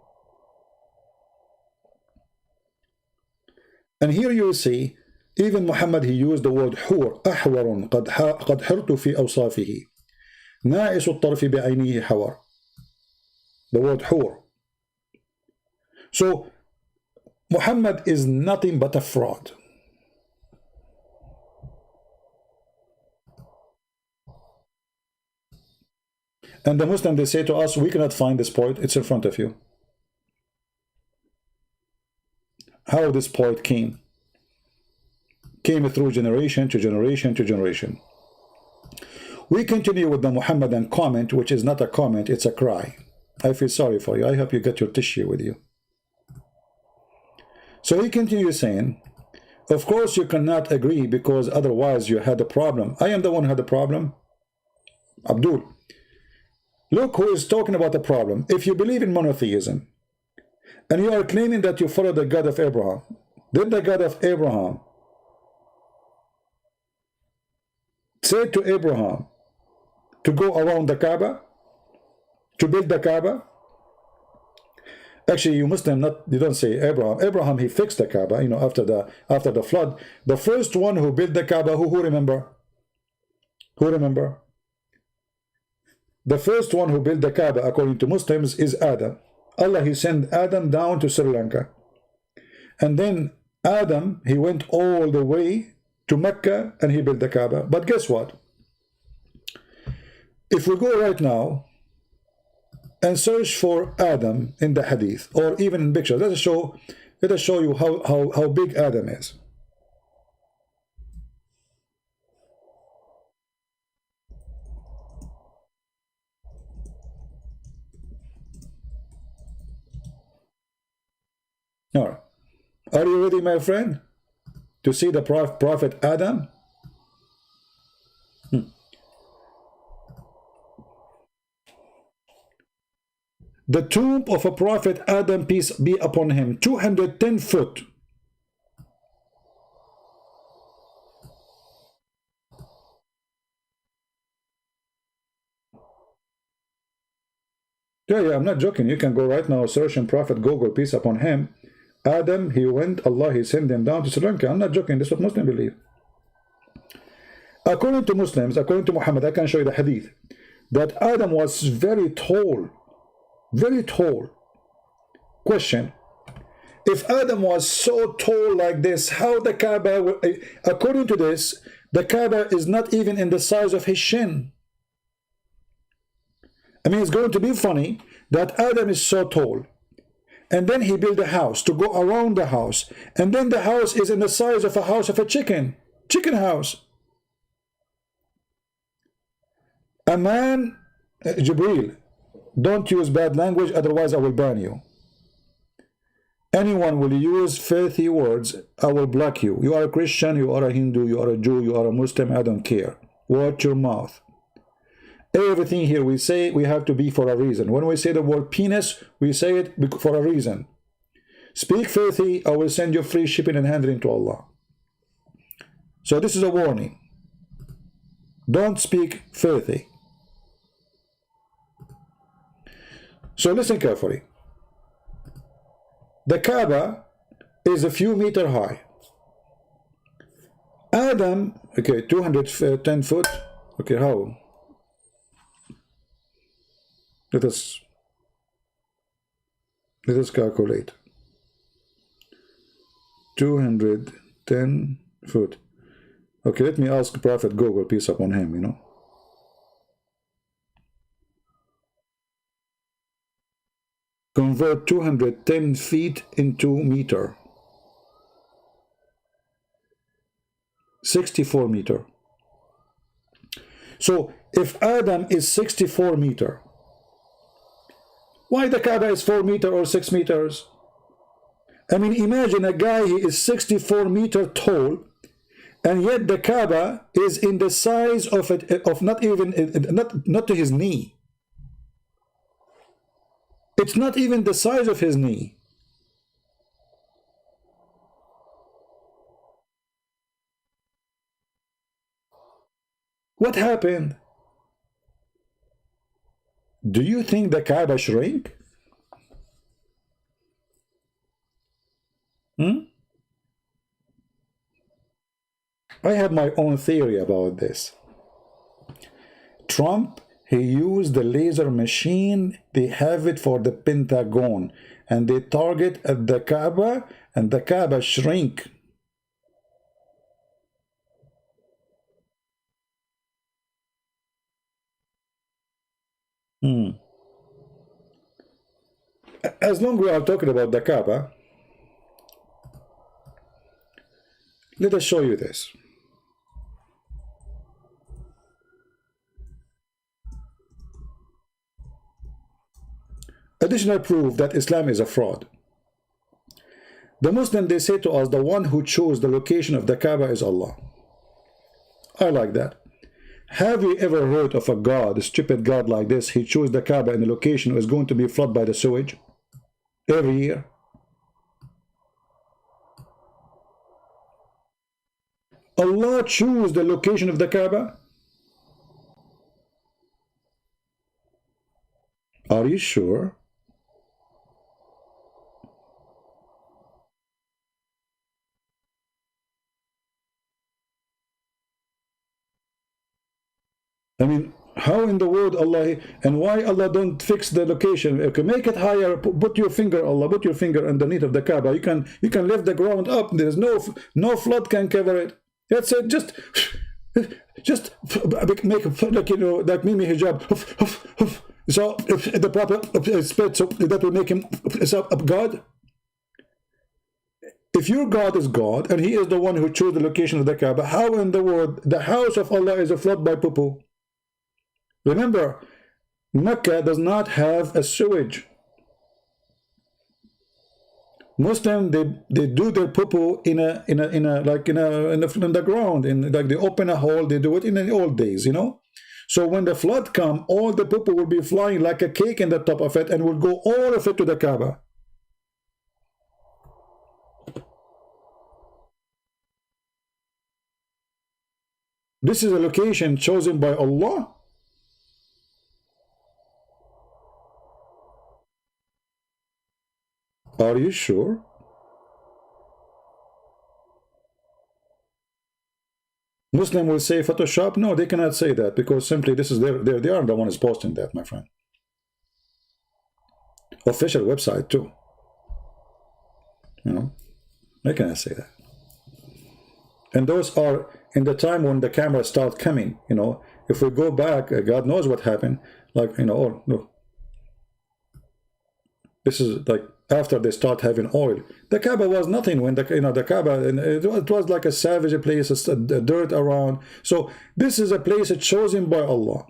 And here you see, even Muhammad, he used the word حور. أحور قد حرت في أوصافه. ناعس الطرف بعينه حور. The word حور. So Muhammad is nothing but a fraud. And the Muslims, they say to us, we cannot find this poet. It's in front of you. How this poet came through generation to generation to generation. We continue with the Muhammadan comment, which is not a comment, it's a cry. I feel sorry for you. I hope you get your tissue with you. So he continues saying, of course you cannot agree because otherwise you had a problem. I am the one who had the problem. Abdul. Look who is talking about the problem. If you believe in monotheism, and you are claiming that you follow the God of Abraham, did the God of Abraham say to Abraham to go around the Kaaba, to build the Kaaba? Actually, you Muslim, you don't say Abraham. Abraham, he fixed the Kaaba, you know, after the flood. The first one who built the Kaaba, who remember? Who remember? The first one who built the Kaaba, according to Muslims, is Adam. Allah, he sent Adam down to Sri Lanka. And then Adam, he went all the way to Mecca and he built the Kaaba. But guess what? If we go right now and search for Adam in the Hadith or even in pictures, let us show you how big Adam is. All right. Are you ready, my friend, to see the Prophet Adam? The tomb of a Prophet Adam, peace be upon him, 210 foot. Yeah, I'm not joking. You can go right now, search in Prophet Google, peace upon him. Adam, he went, Allah, he sent him down to Sri Lanka. I'm not joking. This is what Muslims believe. According to Muslims, according to Muhammad, I can show you the hadith, that Adam was very tall. Very tall. Question. If Adam was so tall like this, how the Kaaba, according to this, the Kaaba is not even in the size of his shin. I mean, it's going to be funny that Adam is so tall. And then he built a house to go around the house. And then the house is in the size of a house of a chicken. Chicken house. A man, Jibreel, don't use bad language, otherwise I will ban you. Anyone will use filthy words, I will block you. You are a Christian, you are a Hindu, you are a Jew, you are a Muslim, I don't care. Watch your mouth. Everything here we say, we have to be for a reason. When we say the word penis, we say it for a reason. Speak filthy, I will send you free shipping and handling to Allah. So this is a warning. Don't speak filthy. So listen carefully. The Kaaba is a few meters high. Adam, okay, 210 foot. Okay, how? Let us calculate. 210 foot. Okay, let me ask Prophet Google, peace upon him, you know. Convert 210 feet into meter. 64 meter. So if Adam is 64 meter, why the Kaaba is 4 meter or 6 meters? I mean, imagine a guy, he is 64 meter tall, and yet the Kaaba is in the size of it, of not even, not to his knee. It's not even the size of his knee. What happened? Do you think the Kaaba shrank? I have my own theory about this. Trump, he used the laser machine, they have it for the Pentagon, and they target at the Kaaba, and the Kaaba shrink. As long as we are talking about the Kaaba, let us show you this. Additional proof that Islam is a fraud. The Muslim, they say to us, the one who chose the location of the Kaaba is Allah. I like that. Have you ever heard of a God, a stupid God like this? He chose the Kaaba and the location is going to be flooded by the sewage every year. Allah chose the location of the Kaaba? Are you sure? I mean, how in the world Allah, and why Allah don't fix the location? Okay, make it higher, put your finger, Allah, put your finger underneath of the Kaaba. You can lift the ground up. There's no flood can cover it. That's it. Just make like, you know, like Mimi hijab. So if the Prophet spit, so that will make him a God. If your God is God and he is the one who chose the location of the Kaaba, how in the world the house of Allah is a flood by poo-poo? Remember, Mecca does not have a sewage. Muslim, they do their poo-poo in the ground, like they open a hole. They do it in the old days, you know. So when the flood come, all the poo-poo will be flying like a cake in the top of it, and will go all of it to the Kaaba. This is a location chosen by Allah. Are you sure? Muslim will say Photoshop. No, they cannot say that, because simply this is they are the one who's posting that, my friend. Official website too. You know, they cannot say that. And those are in the time when the cameras start coming. You know, if we go back, God knows what happened. Like, you know, oh no, this is like after they start having oil. The Kaaba was nothing when the Kaaba, and it was like a savage place, dirt around. So this is a place chosen by Allah,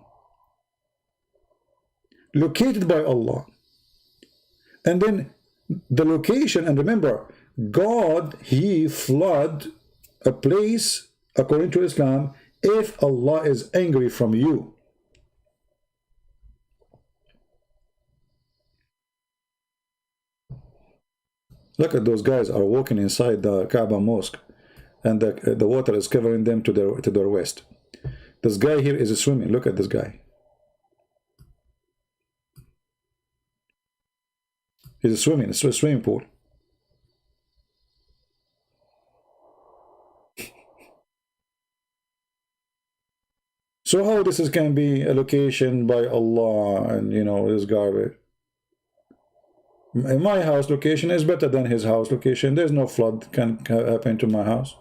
located by Allah, and then the location, and remember, God, he flood a place according to Islam if Allah is angry from you. Look at those guys are walking inside the Kaaba mosque, and the water is covering them to their waist. This guy here is swimming. Look at this guy. He's swimming. It's a swimming pool. So how this can be a location by Allah, and you know, this garbage. My house location is better than his house location. There's no flood can happen to my house.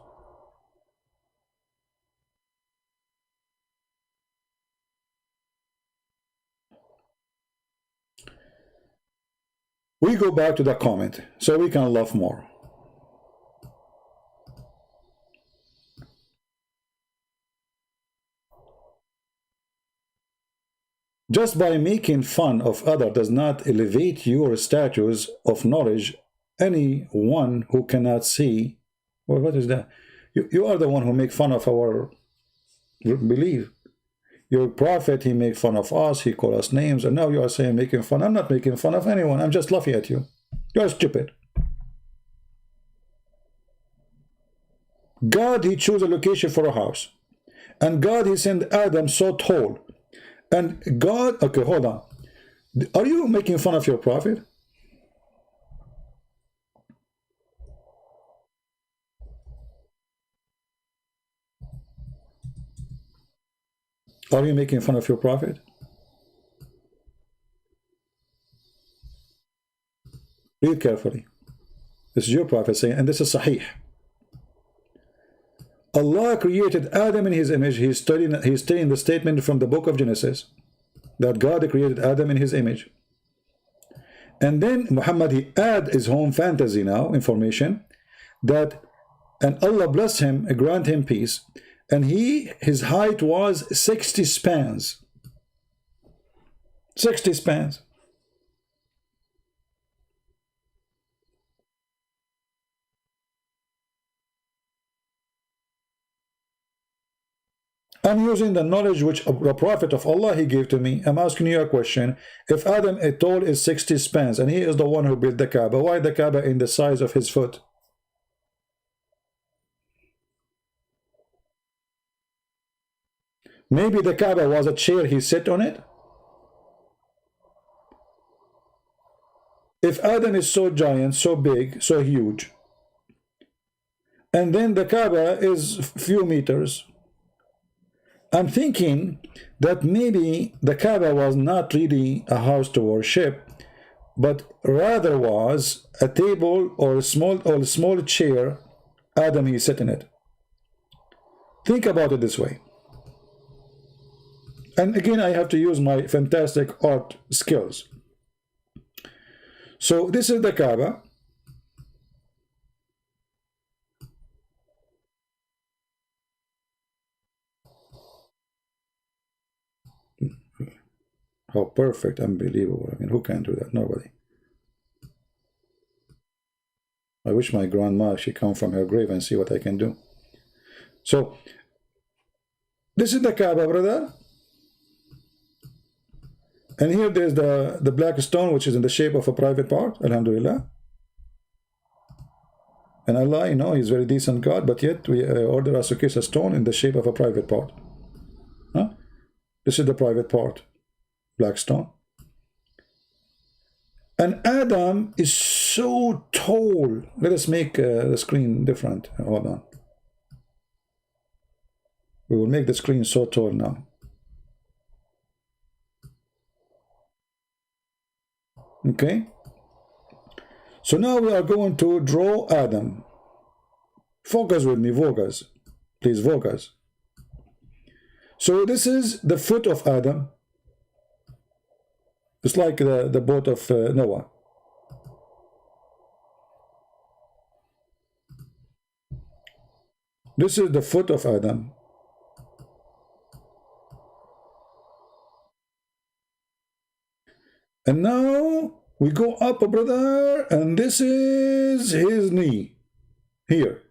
We go back to the comment so we can laugh more. Just by making fun of others does not elevate your status of knowledge. Anyone who cannot see, well, what is that? You are the one who make fun of our belief. Your prophet, he make fun of us, he call us names, and now you are saying making fun. I'm not making fun of anyone. I'm just laughing at you. You are stupid. God, he chose a location for a house. And God, he sent Adam so tall. And God, okay, hold on. Are you making fun of your prophet? Are you making fun of your prophet? Read carefully. This is your prophet saying, and this is Sahih. Allah created Adam in his image. He's studying the statement from the book of Genesis that God created Adam in his image. And then Muhammad, he add his home fantasy now, information, that, and Allah bless him, grant him peace, and his height was 60 spans. 60 spans. I'm using the knowledge which the Prophet of Allah he gave to me. I'm asking you a question. If Adam a tall is 60 spans and he is the one who built the Kaaba, why the Kaaba in the size of his foot? Maybe the Kaaba was a chair he sat on it. If Adam is so giant, so big, so huge, and then the Kaaba is few meters, I'm thinking that maybe the Kaaba was not really a house to worship, but rather was a table or a small chair Adam he sat in it. Think about it this way. And again, I have to use my fantastic art skills. So this is the Kaaba. How perfect, unbelievable. I mean, who can do that? Nobody. I wish my grandma, she come from her grave and see what I can do. So, this is the Kaaba, brother. And here there's the black stone, which is in the shape of a private part, alhamdulillah. And Allah, you know, he's very decent God, but yet we order us to kiss a stone in the shape of a private part. Huh? This is the private part. Black stone. And Adam is so tall. Let us make the screen different. Hold on. We will make the screen so tall now. Okay. So now we are going to draw Adam. Focus with me, focus. Please focus. So this is the foot of Adam. It's like the boat of Noah. This is the foot of Adam. And now We go up, brother, and this is his knee here.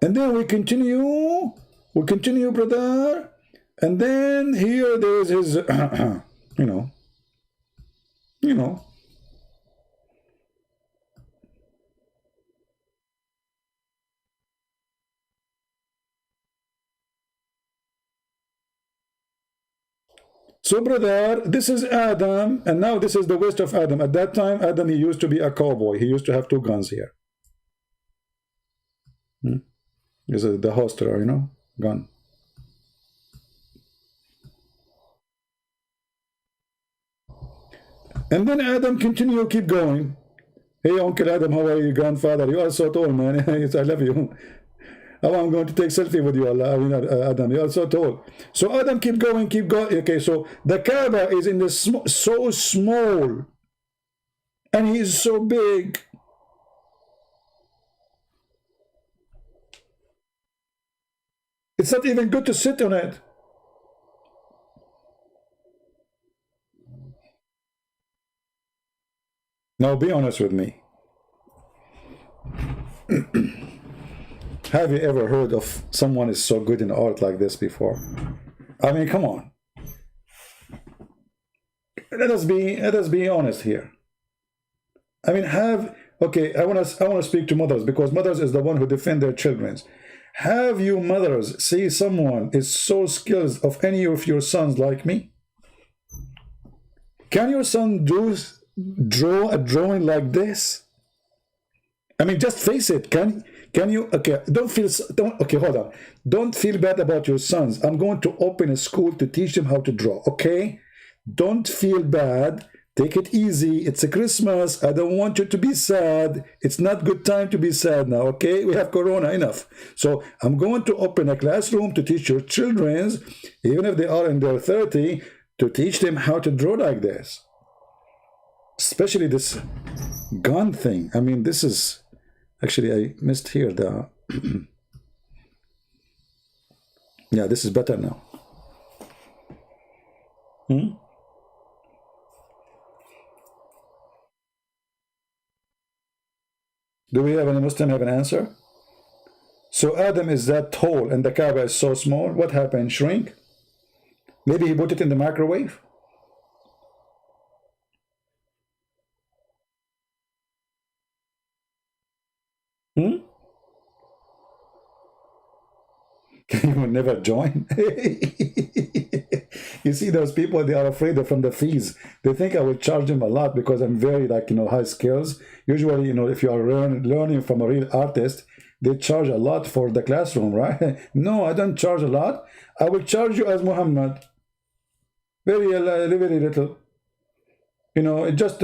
And then we continue, brother, and then here there is his, you know. So, brother, this is Adam, and now this is the waist of Adam. At that time, Adam, he used to be a cowboy. He used to have 2 guns here. This is the holster, you know, gun. And then Adam keep going. Hey, Uncle Adam, how are you, grandfather? You are so tall, man. I love you. Oh, I'm going to take selfie with you, Allah. I mean, Adam, you are so tall. So Adam keep going. Okay, so the Kaaba is in the so small, and he is so big. It's not even good to sit on it. Now, be honest with me. Have you ever heard of someone is so good in art like this before? I mean, come on. Let us be honest here. I mean, okay, I want to speak to mothers, because mothers is the one who defend their children. Have you mothers see someone is so skilled of any of your sons like me? Can your son draw a drawing like this? I mean, just face it. Can you? Okay, okay, hold on. Don't feel bad about your sons. I'm going to open a school to teach them how to draw. Okay, don't feel bad. Take it easy. It's a Christmas. I don't want you to be sad. It's not good time to be sad now, okay? We have Corona, enough. So I'm going to open a classroom to teach your children, even if they are in their 30, to teach them how to draw like this. Especially this gun thing. I mean, this is... Actually, I missed here the... Yeah, this is better now. Do we have any Muslim have an answer? So Adam is that tall and the Kaaba is so small. What happened? Shrink? Maybe he put it in the microwave? You will never join. You see those people, they are afraid from the fees. They think I will charge them a lot because I'm very, like, high skills. Usually, if you are learning from a real artist, they charge a lot for the classroom, right? No, I don't charge a lot. I will charge you as Muhammad. Very little. Just,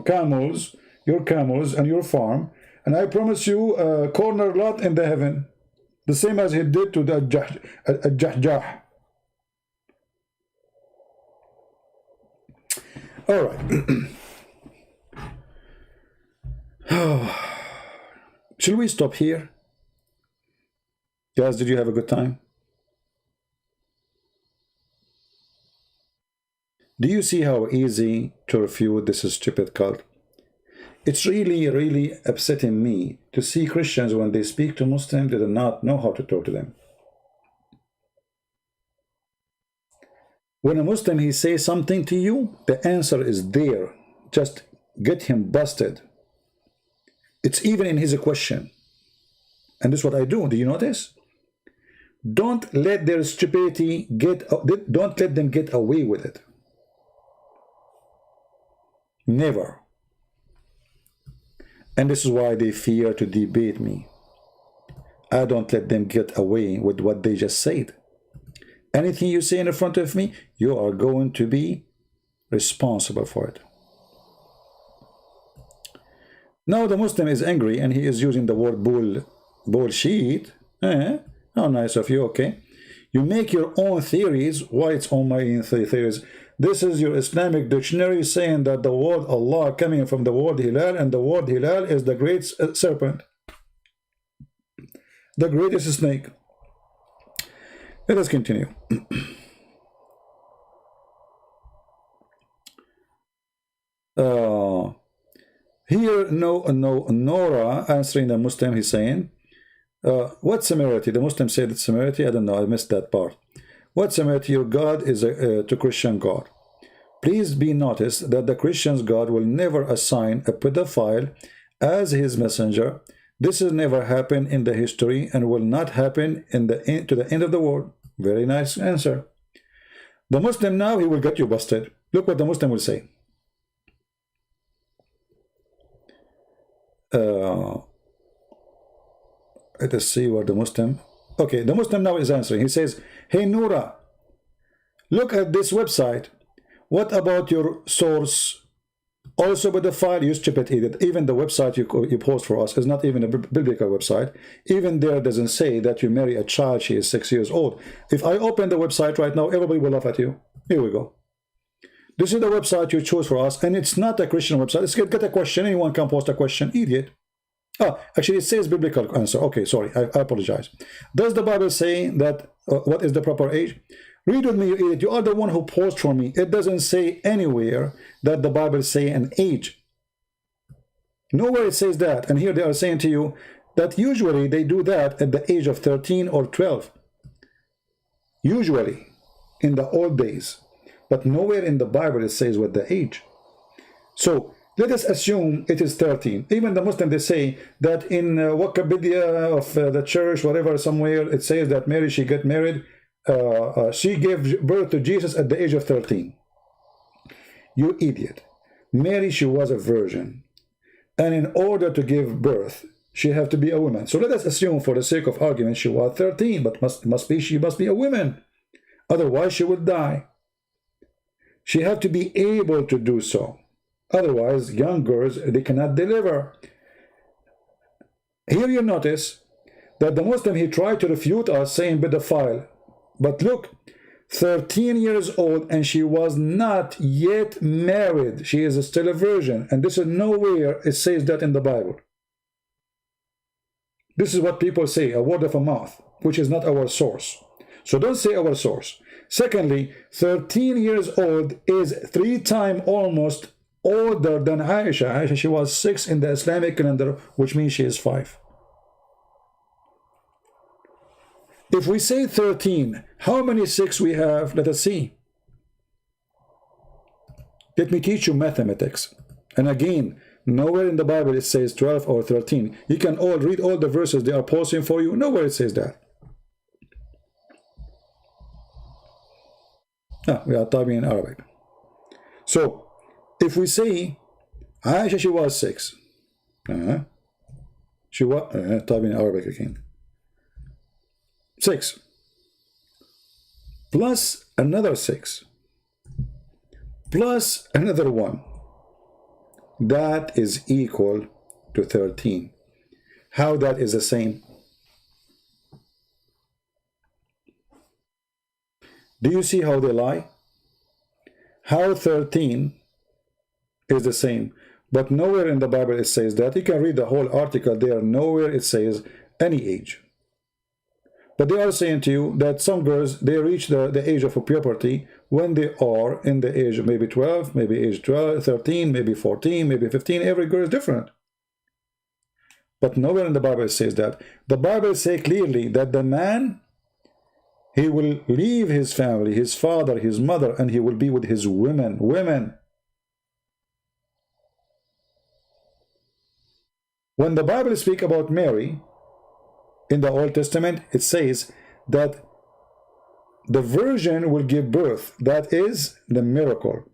camels, your camels and your farm. And I promise you a corner lot in the heaven. The same as he did to the Jahjah. All right. Should we stop here? Guys, did you have a good time? Do you see how easy to refute this stupid cult? It's really, really upsetting me to see Christians, when they speak to Muslims, they do not know how to talk to them. When a Muslim, he says something to you, the answer is there. Just get him busted. It's even in his question. And this is what I do. Do you notice? Don't let their stupidity don't let them get away with it. Never. And this is why they fear to debate me. I don't let them get away with what they just said. Anything you say in front of me, you are going to be responsible for it. Now the Muslim is angry and he is using the word bullshit. How nice of you, okay? You make your own theories. Why it's on my own theories? This is your Islamic dictionary saying that the word Allah coming from the word Hilal, and the word Hilal is the great serpent, the greatest snake. Let us continue. Here, Nora answering the Muslim, he's saying, what similarity? The Muslim said it's similarity. I don't know. I missed that part. What similarity? Your God is to Christian God. Please be noticed that the Christian's God will never assign a pedophile as his messenger. This has never happened in the history and will not happen to the end of the world. Very nice answer. The Muslim now, he will get you busted. Look what the Muslim will say. Let us see what the Muslim... Okay, the Muslim now is answering. He says, hey Noura, look at this website. What about your source? Also with the file, you stupid idiot. Even the website you post for us is not even a biblical website. Even there doesn't say that you marry a child, she is 6 years old. If I open the website right now, everybody will laugh at you. Here we go. This is the website you chose for us, and it's not a Christian website. Let's get a question. Anyone can post a question. Idiot. Ah, actually, it says biblical answer. Okay, sorry. I apologize. Does the Bible say that what is the proper age? Read with me, you idiot. You are the one who posed for me. It doesn't say anywhere that the Bible say an age. Nowhere it says that. And here they are saying to you that usually they do that at the age of 13 or 12. Usually, in the old days. But nowhere in the Bible it says what the age. So let us assume it is 13. Even the Muslim, they say that in Wikipedia of the church, whatever, somewhere, it says that Mary, she got married. She gave birth to Jesus at the age of 13. You idiot. Mary, she was a virgin. And in order to give birth, she had to be a woman. So let us assume, for the sake of argument, she was 13, but she must be a woman. Otherwise, she would die. She had to be able to do so. Otherwise, young girls, they cannot deliver. Here you notice that the Muslim, he tried to refute us saying pedophile. But look, 13 years old and she was not yet married. She is still a virgin. And this is nowhere it says that in the Bible. This is what people say, a word of a mouth, which is not our source. So don't say our source. Secondly, 13 years old is 3 times almost older than Aisha. Aisha, she was 6 in the Islamic calendar, which means she is 5. If we say 13, how many 6 we have? Let us see. Let me teach you mathematics. And again, nowhere in the Bible it says 12 or 13. You can all read all the verses they are posting for you. Nowhere it says that. We are typing in Arabic. So, if we say Aisha, she was 6. She was, typing in Arabic again. 6 plus another 6 plus another 1, that is equal to 13. How that is the same? Do you see how they lie? How 13 is the same, but nowhere in the Bible it says that. You can read the whole article there. Nowhere it says any age. But they are saying to you that some girls, they reach the age of puberty when they are in the age of maybe 12, maybe age 12, 13, maybe 14, maybe 15. Every girl is different. But nowhere in the Bible says that. The Bible says clearly that the man, he will leave his family, his father, his mother, and he will be with his women. When the Bible speaks about Mary, in the Old Testament, it says that the virgin will give birth. That is the miracle.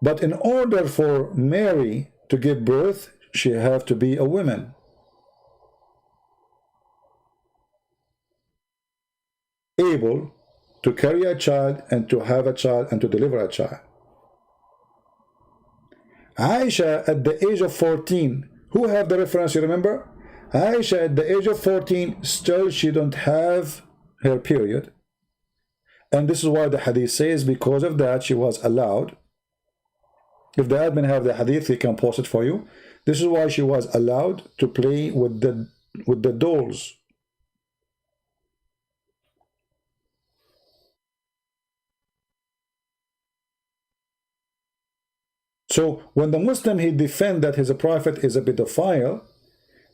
But in order for Mary to give birth, she have to be a woman. Able to carry a child and to have a child and to deliver a child. Aisha at the age of 14, who have the reference, you remember? Aisha at the age of 14, still she don't have her period. And this is why the hadith says, because of that, she was allowed. If the admin have the hadith, he can post it for you. This is why she was allowed to play with the dolls. So when the Muslim, he defend that his prophet is a pedophile,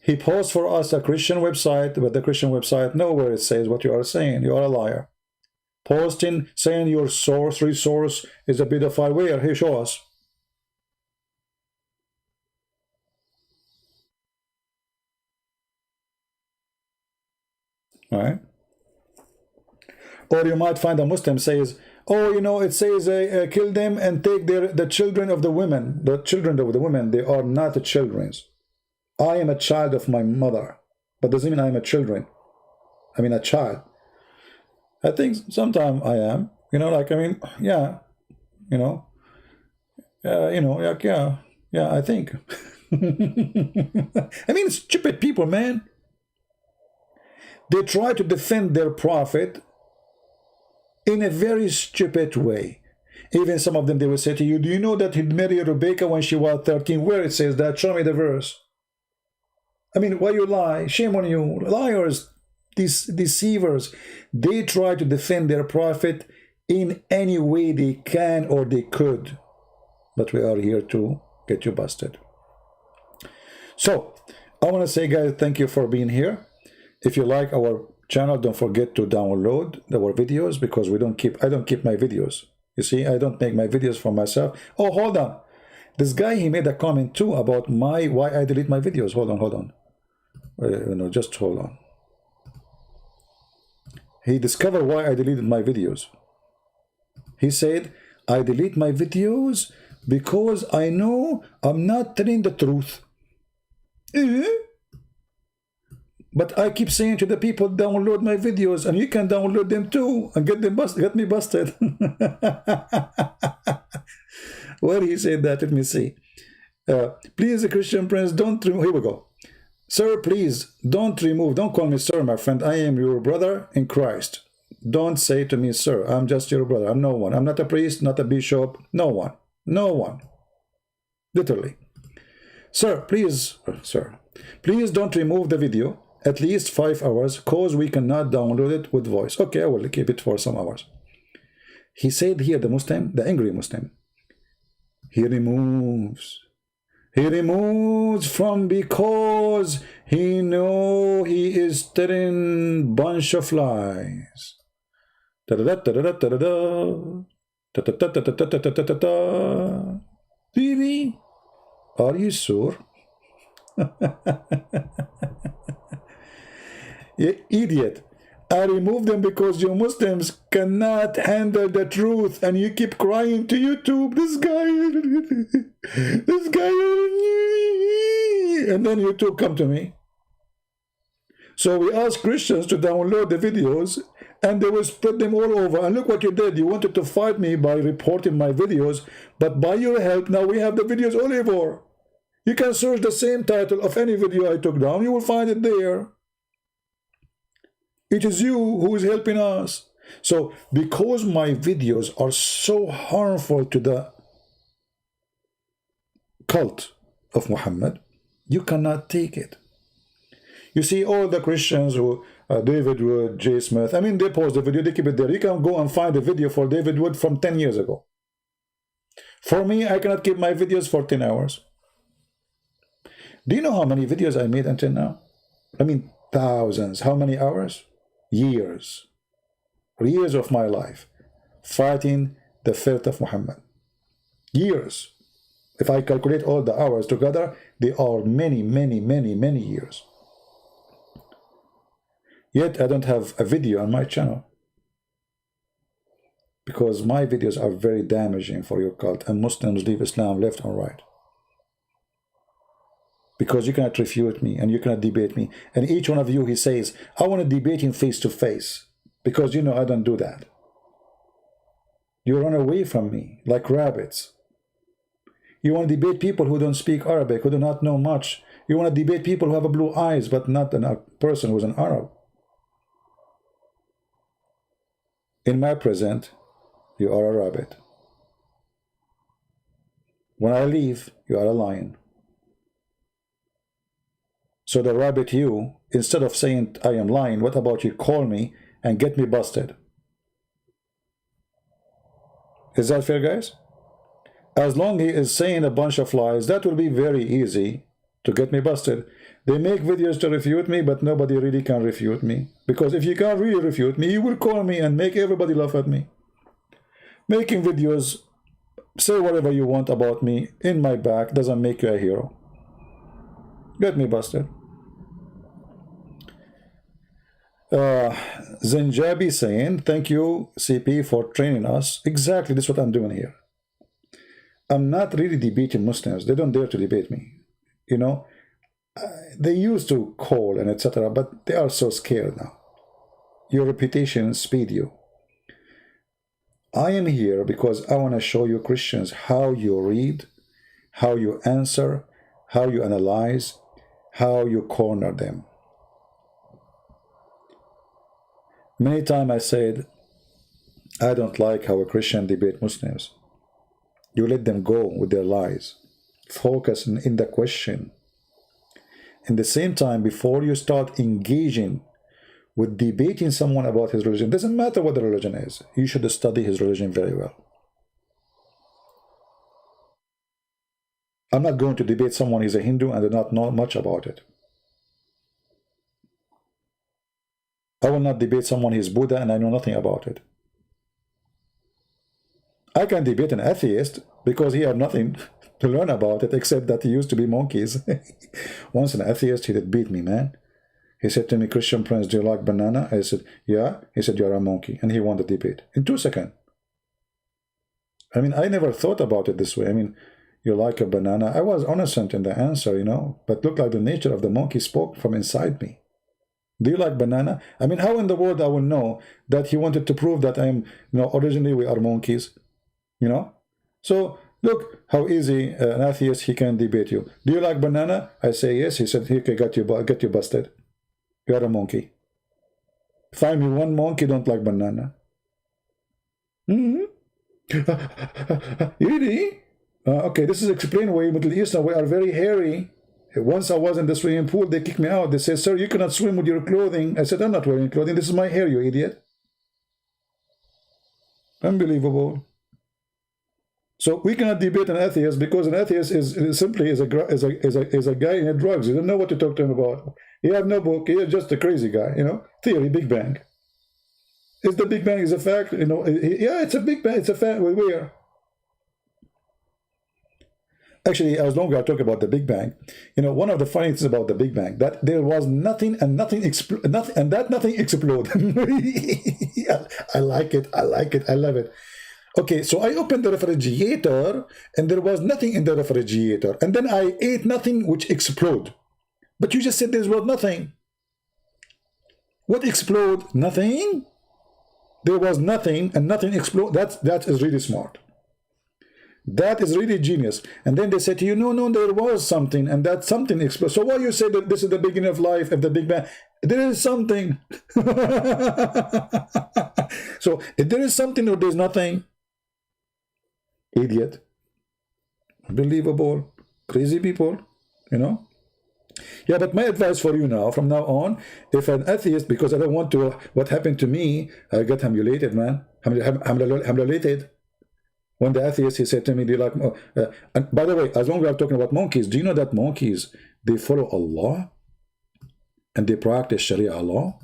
he posts for us a Christian website, but the Christian website nowhere it says what you are saying. You are a liar. Posting, saying your resource is a pedophile. Where? He show us. All right. Or you might find a Muslim says, oh, you know, it says kill them and take the children of the women. The children of the women, they are not the children's. I am a child of my mother, but doesn't mean I am a children. I mean a child. I think sometimes I am, you know, like, I mean, yeah, you know, like, yeah, I think. I mean, stupid people, man. They try to defend their prophet in a very stupid way. Even some of them, they will say to you, do you know that he married Rebecca when she was 13? Where it says that? Show me the verse. I mean, why you lie? Shame on you. Liars, these deceivers. They try to defend their prophet in any way they can or they could. But we are here to get you busted. So, I want to say, guys, thank you for being here. If you like our channel, don't forget to download our videos, because I don't keep my videos. You see, I don't make my videos for myself. Oh, hold on. This guy, he made a comment too about why I delete my videos. Hold on. No, just hold on. He discovered why I deleted my videos. He said, I delete my videos because I know I'm not telling the truth. But I keep saying to the people, download my videos, and you can download them too and get me busted. Where he said that? Let me see. Please, Christian Prince, don't remove. Here we go. Sir, please don't call me sir, my friend. I am your brother in Christ. Don't say to me, sir. I'm just your brother. I'm no one. I'm not a priest, not a bishop. No one. No one. Literally. Sir, please don't remove the video at least 5 hours, cause we cannot download it with voice. Okay, I will keep it for some hours. He said here, the Muslim, the angry Muslim, he removes from because he know he is telling bunch of lies. Really? Are you sure? You idiot. I removed them because you Muslims cannot handle the truth, and you keep crying to YouTube, this guy, and then YouTube come to me. So we asked Christians to download the videos, and they will spread them all over. And look what you did. You wanted to fight me by reporting my videos, but by your help, now we have the videos all over. You can search the same title of any video I took down. You will find it there. It is you who is helping us. So, because my videos are so harmful to the cult of Muhammad, you cannot take it. You see, all the Christians who, David Wood, J. Smith, I mean, they post the video, they keep it there. You can go and find a video for David Wood from 10 years ago. For me, I cannot keep my videos for 10 hours. Do you know how many videos I made until now? I mean, thousands. How many hours? Years of my life fighting the faith of Muhammad. Years. If I calculate all the hours together, they are many years. Yet I don't have a video on my channel, because my videos are very damaging for your cult, and Muslims leave Islam left and right. Because you cannot refute me, and you cannot debate me. And each one of you, he says, I want to debate him face to face, because you know I don't do that. You run away from me like rabbits. You want to debate people who don't speak Arabic, who do not know much. You want to debate people who have blue eyes, but not a person who's an Arab. In my present, you are a rabbit. When I leave, you are a lion. So the rabbit, you, instead of saying I am lying, what about you call me and get me busted? Is that fair, guys? As long as he is saying a bunch of lies, that will be very easy to get me busted. They make videos to refute me, but nobody really can refute me. Because if you can't really refute me, you will call me and make everybody laugh at me. Making videos, say whatever you want about me in my back doesn't make you a hero. Get me busted. Zenjabi saying, thank you, CP, for training us. Exactly, this is what I'm doing here. I'm not really debating Muslims. They don't dare to debate me. You know, they used to call and etc., but they are so scared now. Your reputation speed you. I am here because I want to show you Christians how you read, how you answer, how you analyze, how you corner them. Many times I said, I don't like how a Christian debate Muslims. You let them go with their lies. Focus in the question. In the same time, before you start engaging with debating someone about his religion, doesn't matter what the religion is, you should study his religion very well. I'm not going to debate someone who's a Hindu and do not know much about it. I will not debate someone who's Buddha and I know nothing about it. I can debate an atheist because he had nothing to learn about it except that he used to be monkeys. Once an atheist, he did beat me, man. He said to me, Christian Prince, do you like banana? I said, yeah. He said, you're a monkey. And he won the debate in 2 seconds. I mean, I never thought about it this way. I mean, you like a banana. I was innocent in the answer, you know, but looked like the nature of the monkey spoke from inside me. Do you like banana? I mean, how in the world I will know that he wanted to prove that I'm, you know, originally we are monkeys, you know? So look how easy an atheist, he can debate you. Do you like banana? I say yes. He said, he can get you busted. You're a monkey. Find me one monkey don't like banana. Really? Okay, this is explain why Middle Eastern we are very hairy. Once I was in the swimming pool, they kicked me out. They said, sir, you cannot swim with your clothing. I said, I'm not wearing clothing. This is my hair, you idiot. Unbelievable. So we cannot debate an atheist because an atheist is simply a guy in drugs. You don't know what to talk to him about. He have no book. He is just a crazy guy, you know. Theory, Big Bang. Is the Big Bang is a fact? You know, yeah, it's a Big Bang. It's a fact. Where? Actually, as long as I talk about the Big Bang, you know, one of the funny things about the Big Bang that there was nothing and nothing exploded. Yeah, I like it. I like it. I love it. Okay, so I opened the refrigerator and there was nothing in the refrigerator. And then I ate nothing which exploded. But you just said there was nothing. What exploded? Nothing? There was nothing and nothing exploded. That is really smart. That is really genius. And then they said to you, no, there was something and that something exploded. So why you say that this is the beginning of life of the Big Bang? There is something. So if there is something or there's nothing, idiot, unbelievable, crazy people, you know. Yeah, but my advice for you now, from now on, if an atheist, because I don't want to, what happened to me, I got humiliated, man. Humiliated. When the atheist, he said to me, do you like, and by the way, as long as we're talking about monkeys, do you know that monkeys, they follow Allah and they practice Sharia law?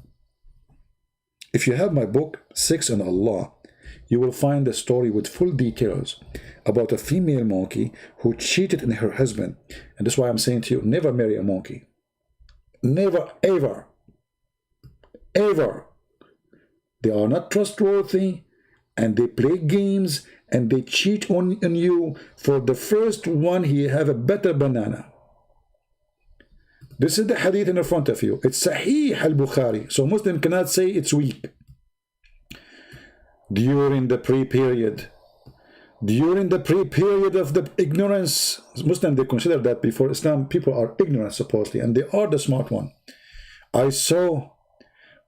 If you have my book, 6 on Allah, you will find the story with full details about a female monkey who cheated on her husband. And that's why I'm saying to you, never marry a monkey. Never, ever. Ever. They are not trustworthy and they play games and they cheat on you. For the first one, he have a better banana. This is the hadith in front of you. It's Sahih al-Bukhari. So Muslim cannot say it's weak. During the pre-period of the ignorance, Muslim, they consider that before Islam, people are ignorant supposedly, and they are the smart one. I saw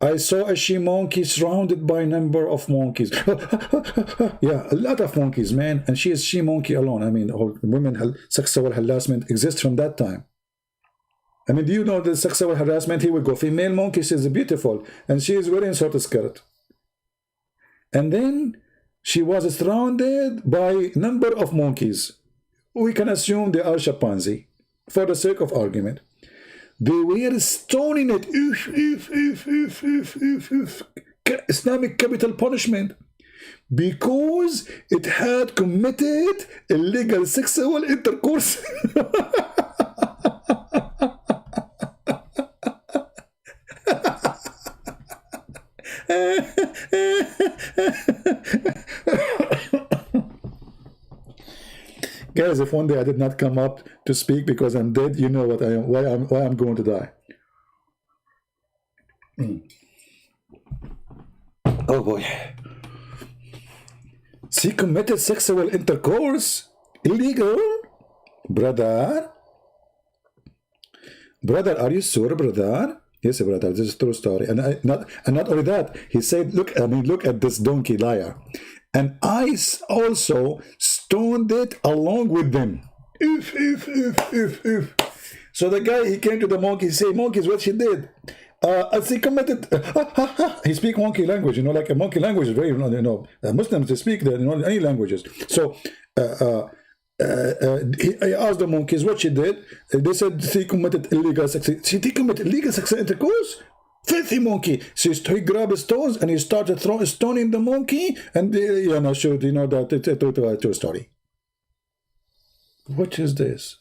a she monkey surrounded by a number of monkeys. Yeah, a lot of monkeys, man, and she is she monkey alone. I mean, women sexual harassment exists from that time. I mean, do you know the sexual harassment? He would go, female monkey, she is beautiful, and she is wearing short skirt. And then She was surrounded by number of monkeys. We can assume they are chimpanzee for the sake of argument. They were stoning it. Islamic capital punishment because it had committed illegal sexual intercourse. Guys, if one day I did not come up to speak because I'm dead, you know what I am, why I'm going to die. Oh boy. She committed sexual intercourse, illegal, brother. Brother, are you sure, brother? Yes, brother. This is a true story, and not only that. He said, "Look, look at this donkey liar," and I also stoned it along with them. So the guy, he came to the monkey, he said, "Monkeys, what she did? As he committed." He speak monkey language, like a monkey language is very, Muslims, they speak any languages. So he asked the monkeys what she did. They said she committed illegal sex. She did commit illegal sexual intercourse? Filthy monkey. So he grabbed his stones and he started stoning the monkey, and showed that it's a true story. What is this?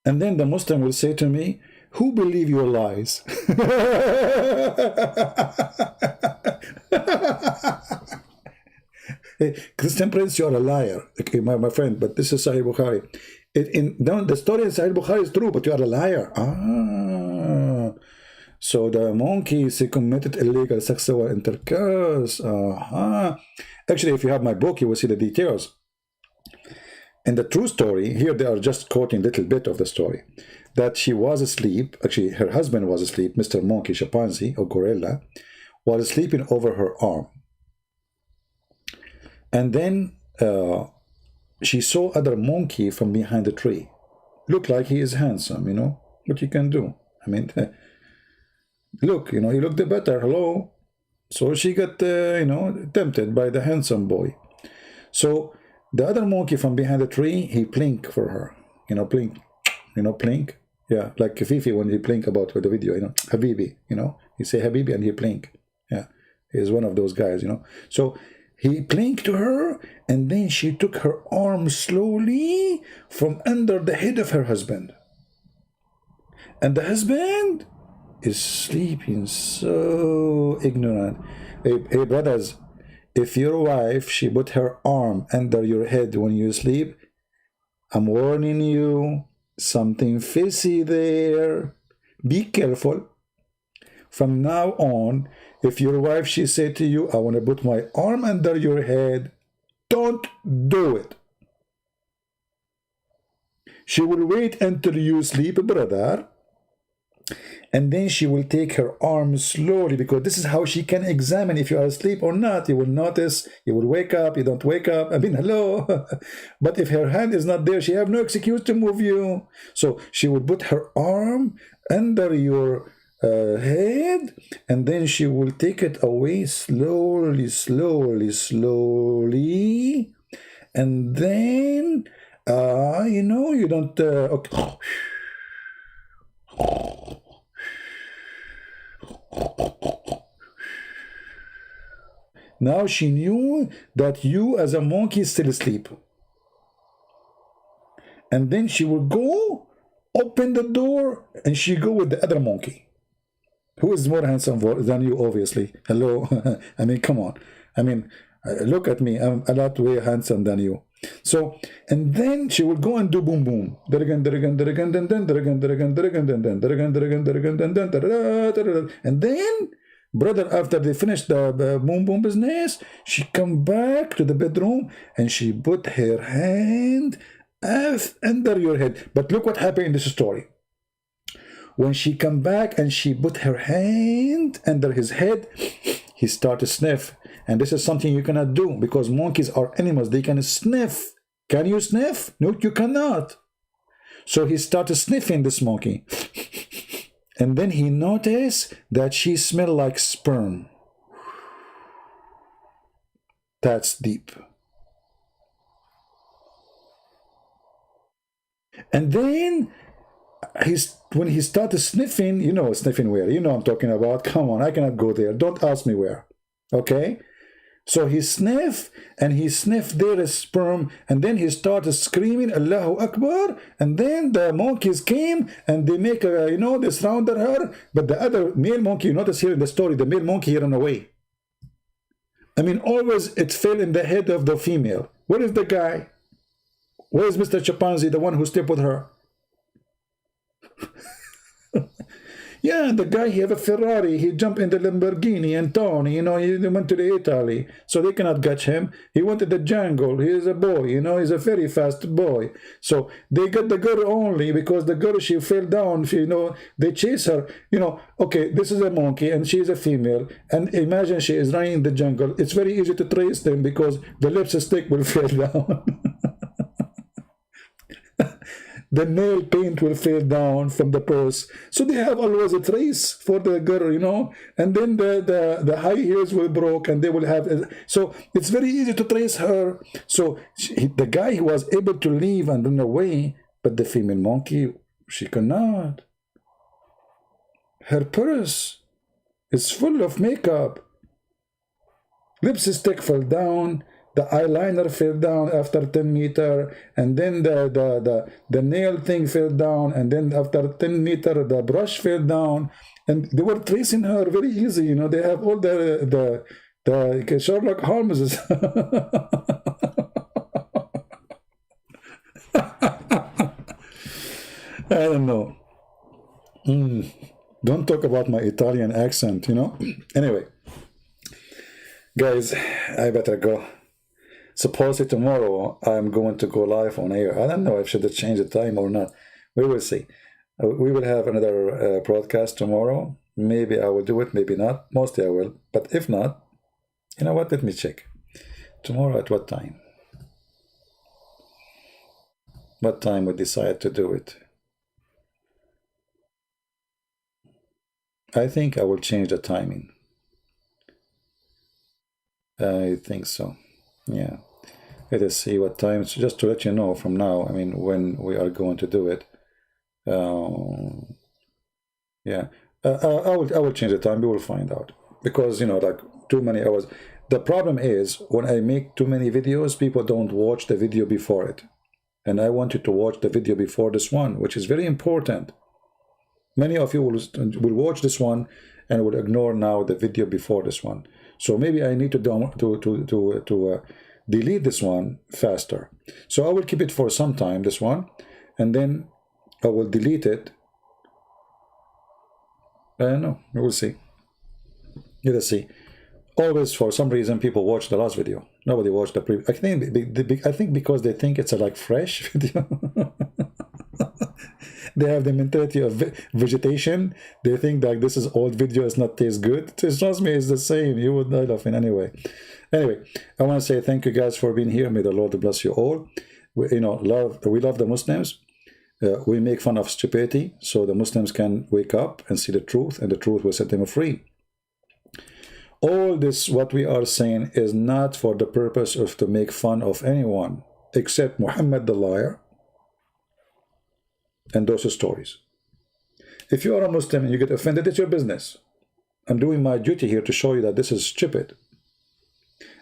And then the Muslim will say to me, "Who believe your lies?" Hey, Christian Prince, you are a liar, okay, my friend, but this is Sahih Bukhari. The story in Sahih Bukhari is true, but you are a liar. So the monkeys, he committed illegal sexual intercourse. Actually, if you have my book, you will see the details. And the true story, here they are just quoting a little bit of the story, that she was asleep, actually her husband was asleep, Mr. Monkey, chimpanzee or gorilla, was sleeping over her arm. And then she saw other monkey from behind the tree. Looked like he is handsome, what you can do. I mean, look, he looked better, hello. So she got, tempted by the handsome boy. So the other monkey from behind the tree, he blinked for her. Blink. Blink. Yeah, like Fifi when he blink about with the video, Habibi, he say Habibi and he blink. Yeah, he's one of those guys, So he blinked to her, and then she took her arm slowly from under the head of her husband. And the husband is sleeping so ignorant. Hey brothers, if your wife, she put her arm under your head when you sleep, I'm warning you, something fishy there. Be careful. From now on, if your wife, she said to you, "I want to put my arm under your head," don't do it. She will wait until you sleep, brother, and then she will take her arm slowly, because this is how she can examine if you are asleep or not. You will notice, you will wake up, you don't wake up, hello. But if her hand is not there, she have no excuse to move you. So she will put her arm under your head, and then she will take it away slowly, and then you don't okay. Now she knew that you as a monkey still asleep, and then she will go open the door, and she go with the other monkey, who is more handsome than you, obviously. Hello. Come on. Look at me. I'm a lot way handsome than you. So, and then she will go and do boom boom. And then, brother, after they finish the boom boom business, she come back to the bedroom and she put her hand under your head. But look what happened in this story. When she come back and she put her hand under his head, he started to sniff. And this is something you cannot do, because monkeys are animals. They can sniff. Can you sniff? No, you cannot. So he started sniffing this monkey. And then he noticed that she smelled like sperm. That's deep. And then when he started sniffing, you know, sniffing where? You know I'm talking about. Come on, I cannot go there. Don't ask me where. Okay? So he sniffed, and he sniffed their sperm, and then he started screaming, Allahu Akbar, and then the monkeys came, and they make a, you know, they surrounded her, but the other male monkey, you notice here in the story, the male monkey he ran away. I mean, always it fell in the head of the female. Where is the guy? Where is Mr. Chimpanzee, the one who slept with her? Yeah, the guy, he have a Ferrari, he jumped in the Lamborghini and Tony, you know, he went to the Italy, so they cannot catch him. He went to the jungle, he is a boy, you know, he's a very fast boy. So they got the girl only because the girl, she fell down, she, you know, they chase her, you know, okay, this is a monkey and she is a female, and imagine she is running in the jungle. It's very easy to trace them because the lipstick will fall down. The nail paint will fall down from the purse. So they have always a trace for the girl, you know, and then the high heels will broke and they will have, so it's very easy to trace her. So the guy who was able to leave and run away, but the female monkey, she cannot. Her purse is full of makeup. Lipstick fell down. The eyeliner fell down after 10 meters, and then the nail thing fell down, and then after 10 meters, the brush fell down, and they were tracing her very easy. You know, they have all the Sherlock Holmes. I don't know. Don't talk about my Italian accent, you know. Anyway, guys, I better go. Supposedly tomorrow I'm going to go live on air. I don't know if I should change the time or not. We will see. We will have another broadcast tomorrow. Maybe I will do it, maybe not. Mostly I will. But if not, you know what? Let me check. Tomorrow at what time? What time we decide to do it? I think I will change the timing. I think so. Yeah. Let us see what time. So just to let you know from now, I mean, when we are going to do it. Yeah. I will change the time. We will find out. Because, you know, like too many hours. The problem is when I make too many videos, people don't watch the video before it. And I want you to watch the video before this one, which is very important. Many of you will watch this one and will ignore now the video before this one. So maybe I need to delete this one faster. So I will keep it for some time, this one, and then I will delete it. I don't know. We will see. Let us see. Always, for some reason, people watch the last video. Nobody watched the previous. I think because they think it's a like fresh video. They have the mentality of vegetation. They think that this is old video, it's not taste good. Trust me, it's the same. You would die laughing anyway. Anyway, I want to say thank you guys for being here. May the Lord bless you all. We love the Muslims. We make fun of stupidity so the Muslims can wake up and see the truth, and the truth will set them free. All this, what we are saying, is not for the purpose of to make fun of anyone except Muhammad the liar and those stories. If you are a Muslim and you get offended, it's your business. I'm doing my duty here to show you that this is stupid.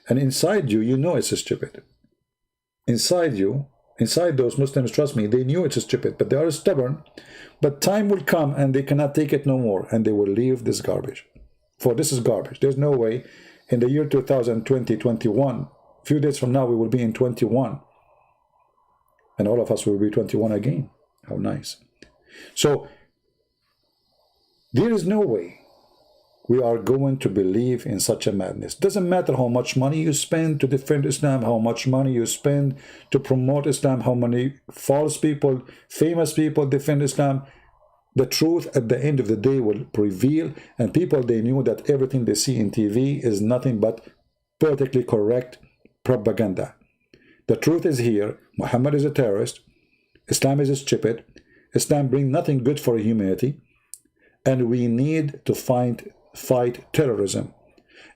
And inside you, you know it's stupid. Inside you, inside those Muslims, trust me, they knew it's stupid, but they are stubborn. But time will come and they cannot take it no more, and they will leave this garbage. For this is garbage. There's no way in the year 2020, 21, a few days from now, we will be in 21. And all of us will be 21 again. How nice. So, there is no way we are going to believe in such a madness. Doesn't matter how much money you spend to defend Islam, how much money you spend to promote Islam, how many false people, famous people defend Islam. The truth at the end of the day will prevail, and people, they knew that everything they see in TV is nothing but politically correct propaganda. The truth is here. Muhammad is a terrorist. Islam is stupid. Islam brings nothing good for humanity. And we need to fight terrorism.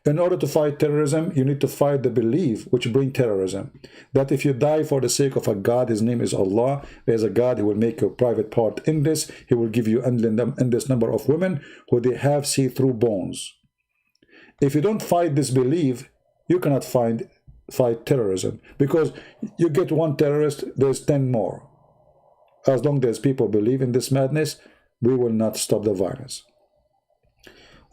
In order to fight terrorism, you need to fight the belief which bring terrorism. That if you die for the sake of a God, his name is Allah, there's a God who will make your private part in this. He will give you endless number of women who they have see-through bones. If you don't fight this belief, you cannot fight terrorism. Because you get one terrorist, there's 10 more. As long as people believe in this madness, we will not stop the violence.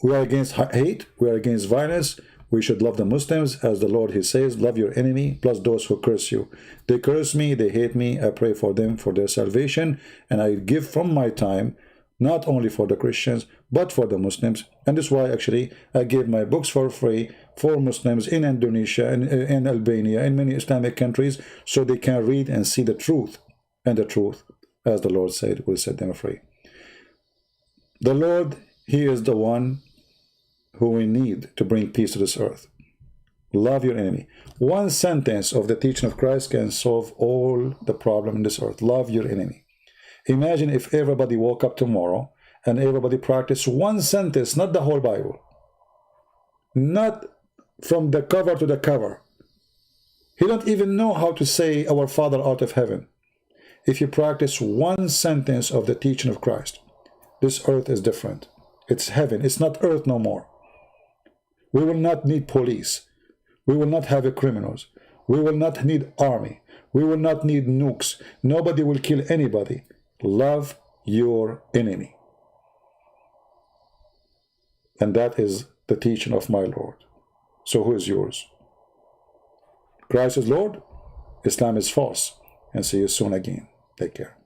We are against hate. We are against violence. We should love the Muslims. As the Lord, he says, love your enemy, plus those who curse you. They curse me, they hate me. I pray for them, for their salvation. And I give from my time, not only for the Christians, but for the Muslims. And that's why, actually, I gave my books for free for Muslims in Indonesia, in Albania, in many Islamic countries, so they can read and see the truth. And the truth, as the Lord said, will set them free. The Lord, he is the one who we need to bring peace to this earth. Love your enemy. One sentence of the teaching of Christ can solve all the problem in this earth. Love your enemy. Imagine if everybody woke up tomorrow and everybody practiced one sentence, not the whole Bible. Not from the cover to the cover. You don't even know how to say our Father art of heaven. If you practice one sentence of the teaching of Christ, this earth is different. It's heaven. It's not earth no more. We will not need police. We will not have criminals. We will not need army. We will not need nukes. Nobody will kill anybody. Love your enemy. And that is the teaching of my Lord. So who is yours? Christ is Lord. Islam is false. And see you soon again. Take care.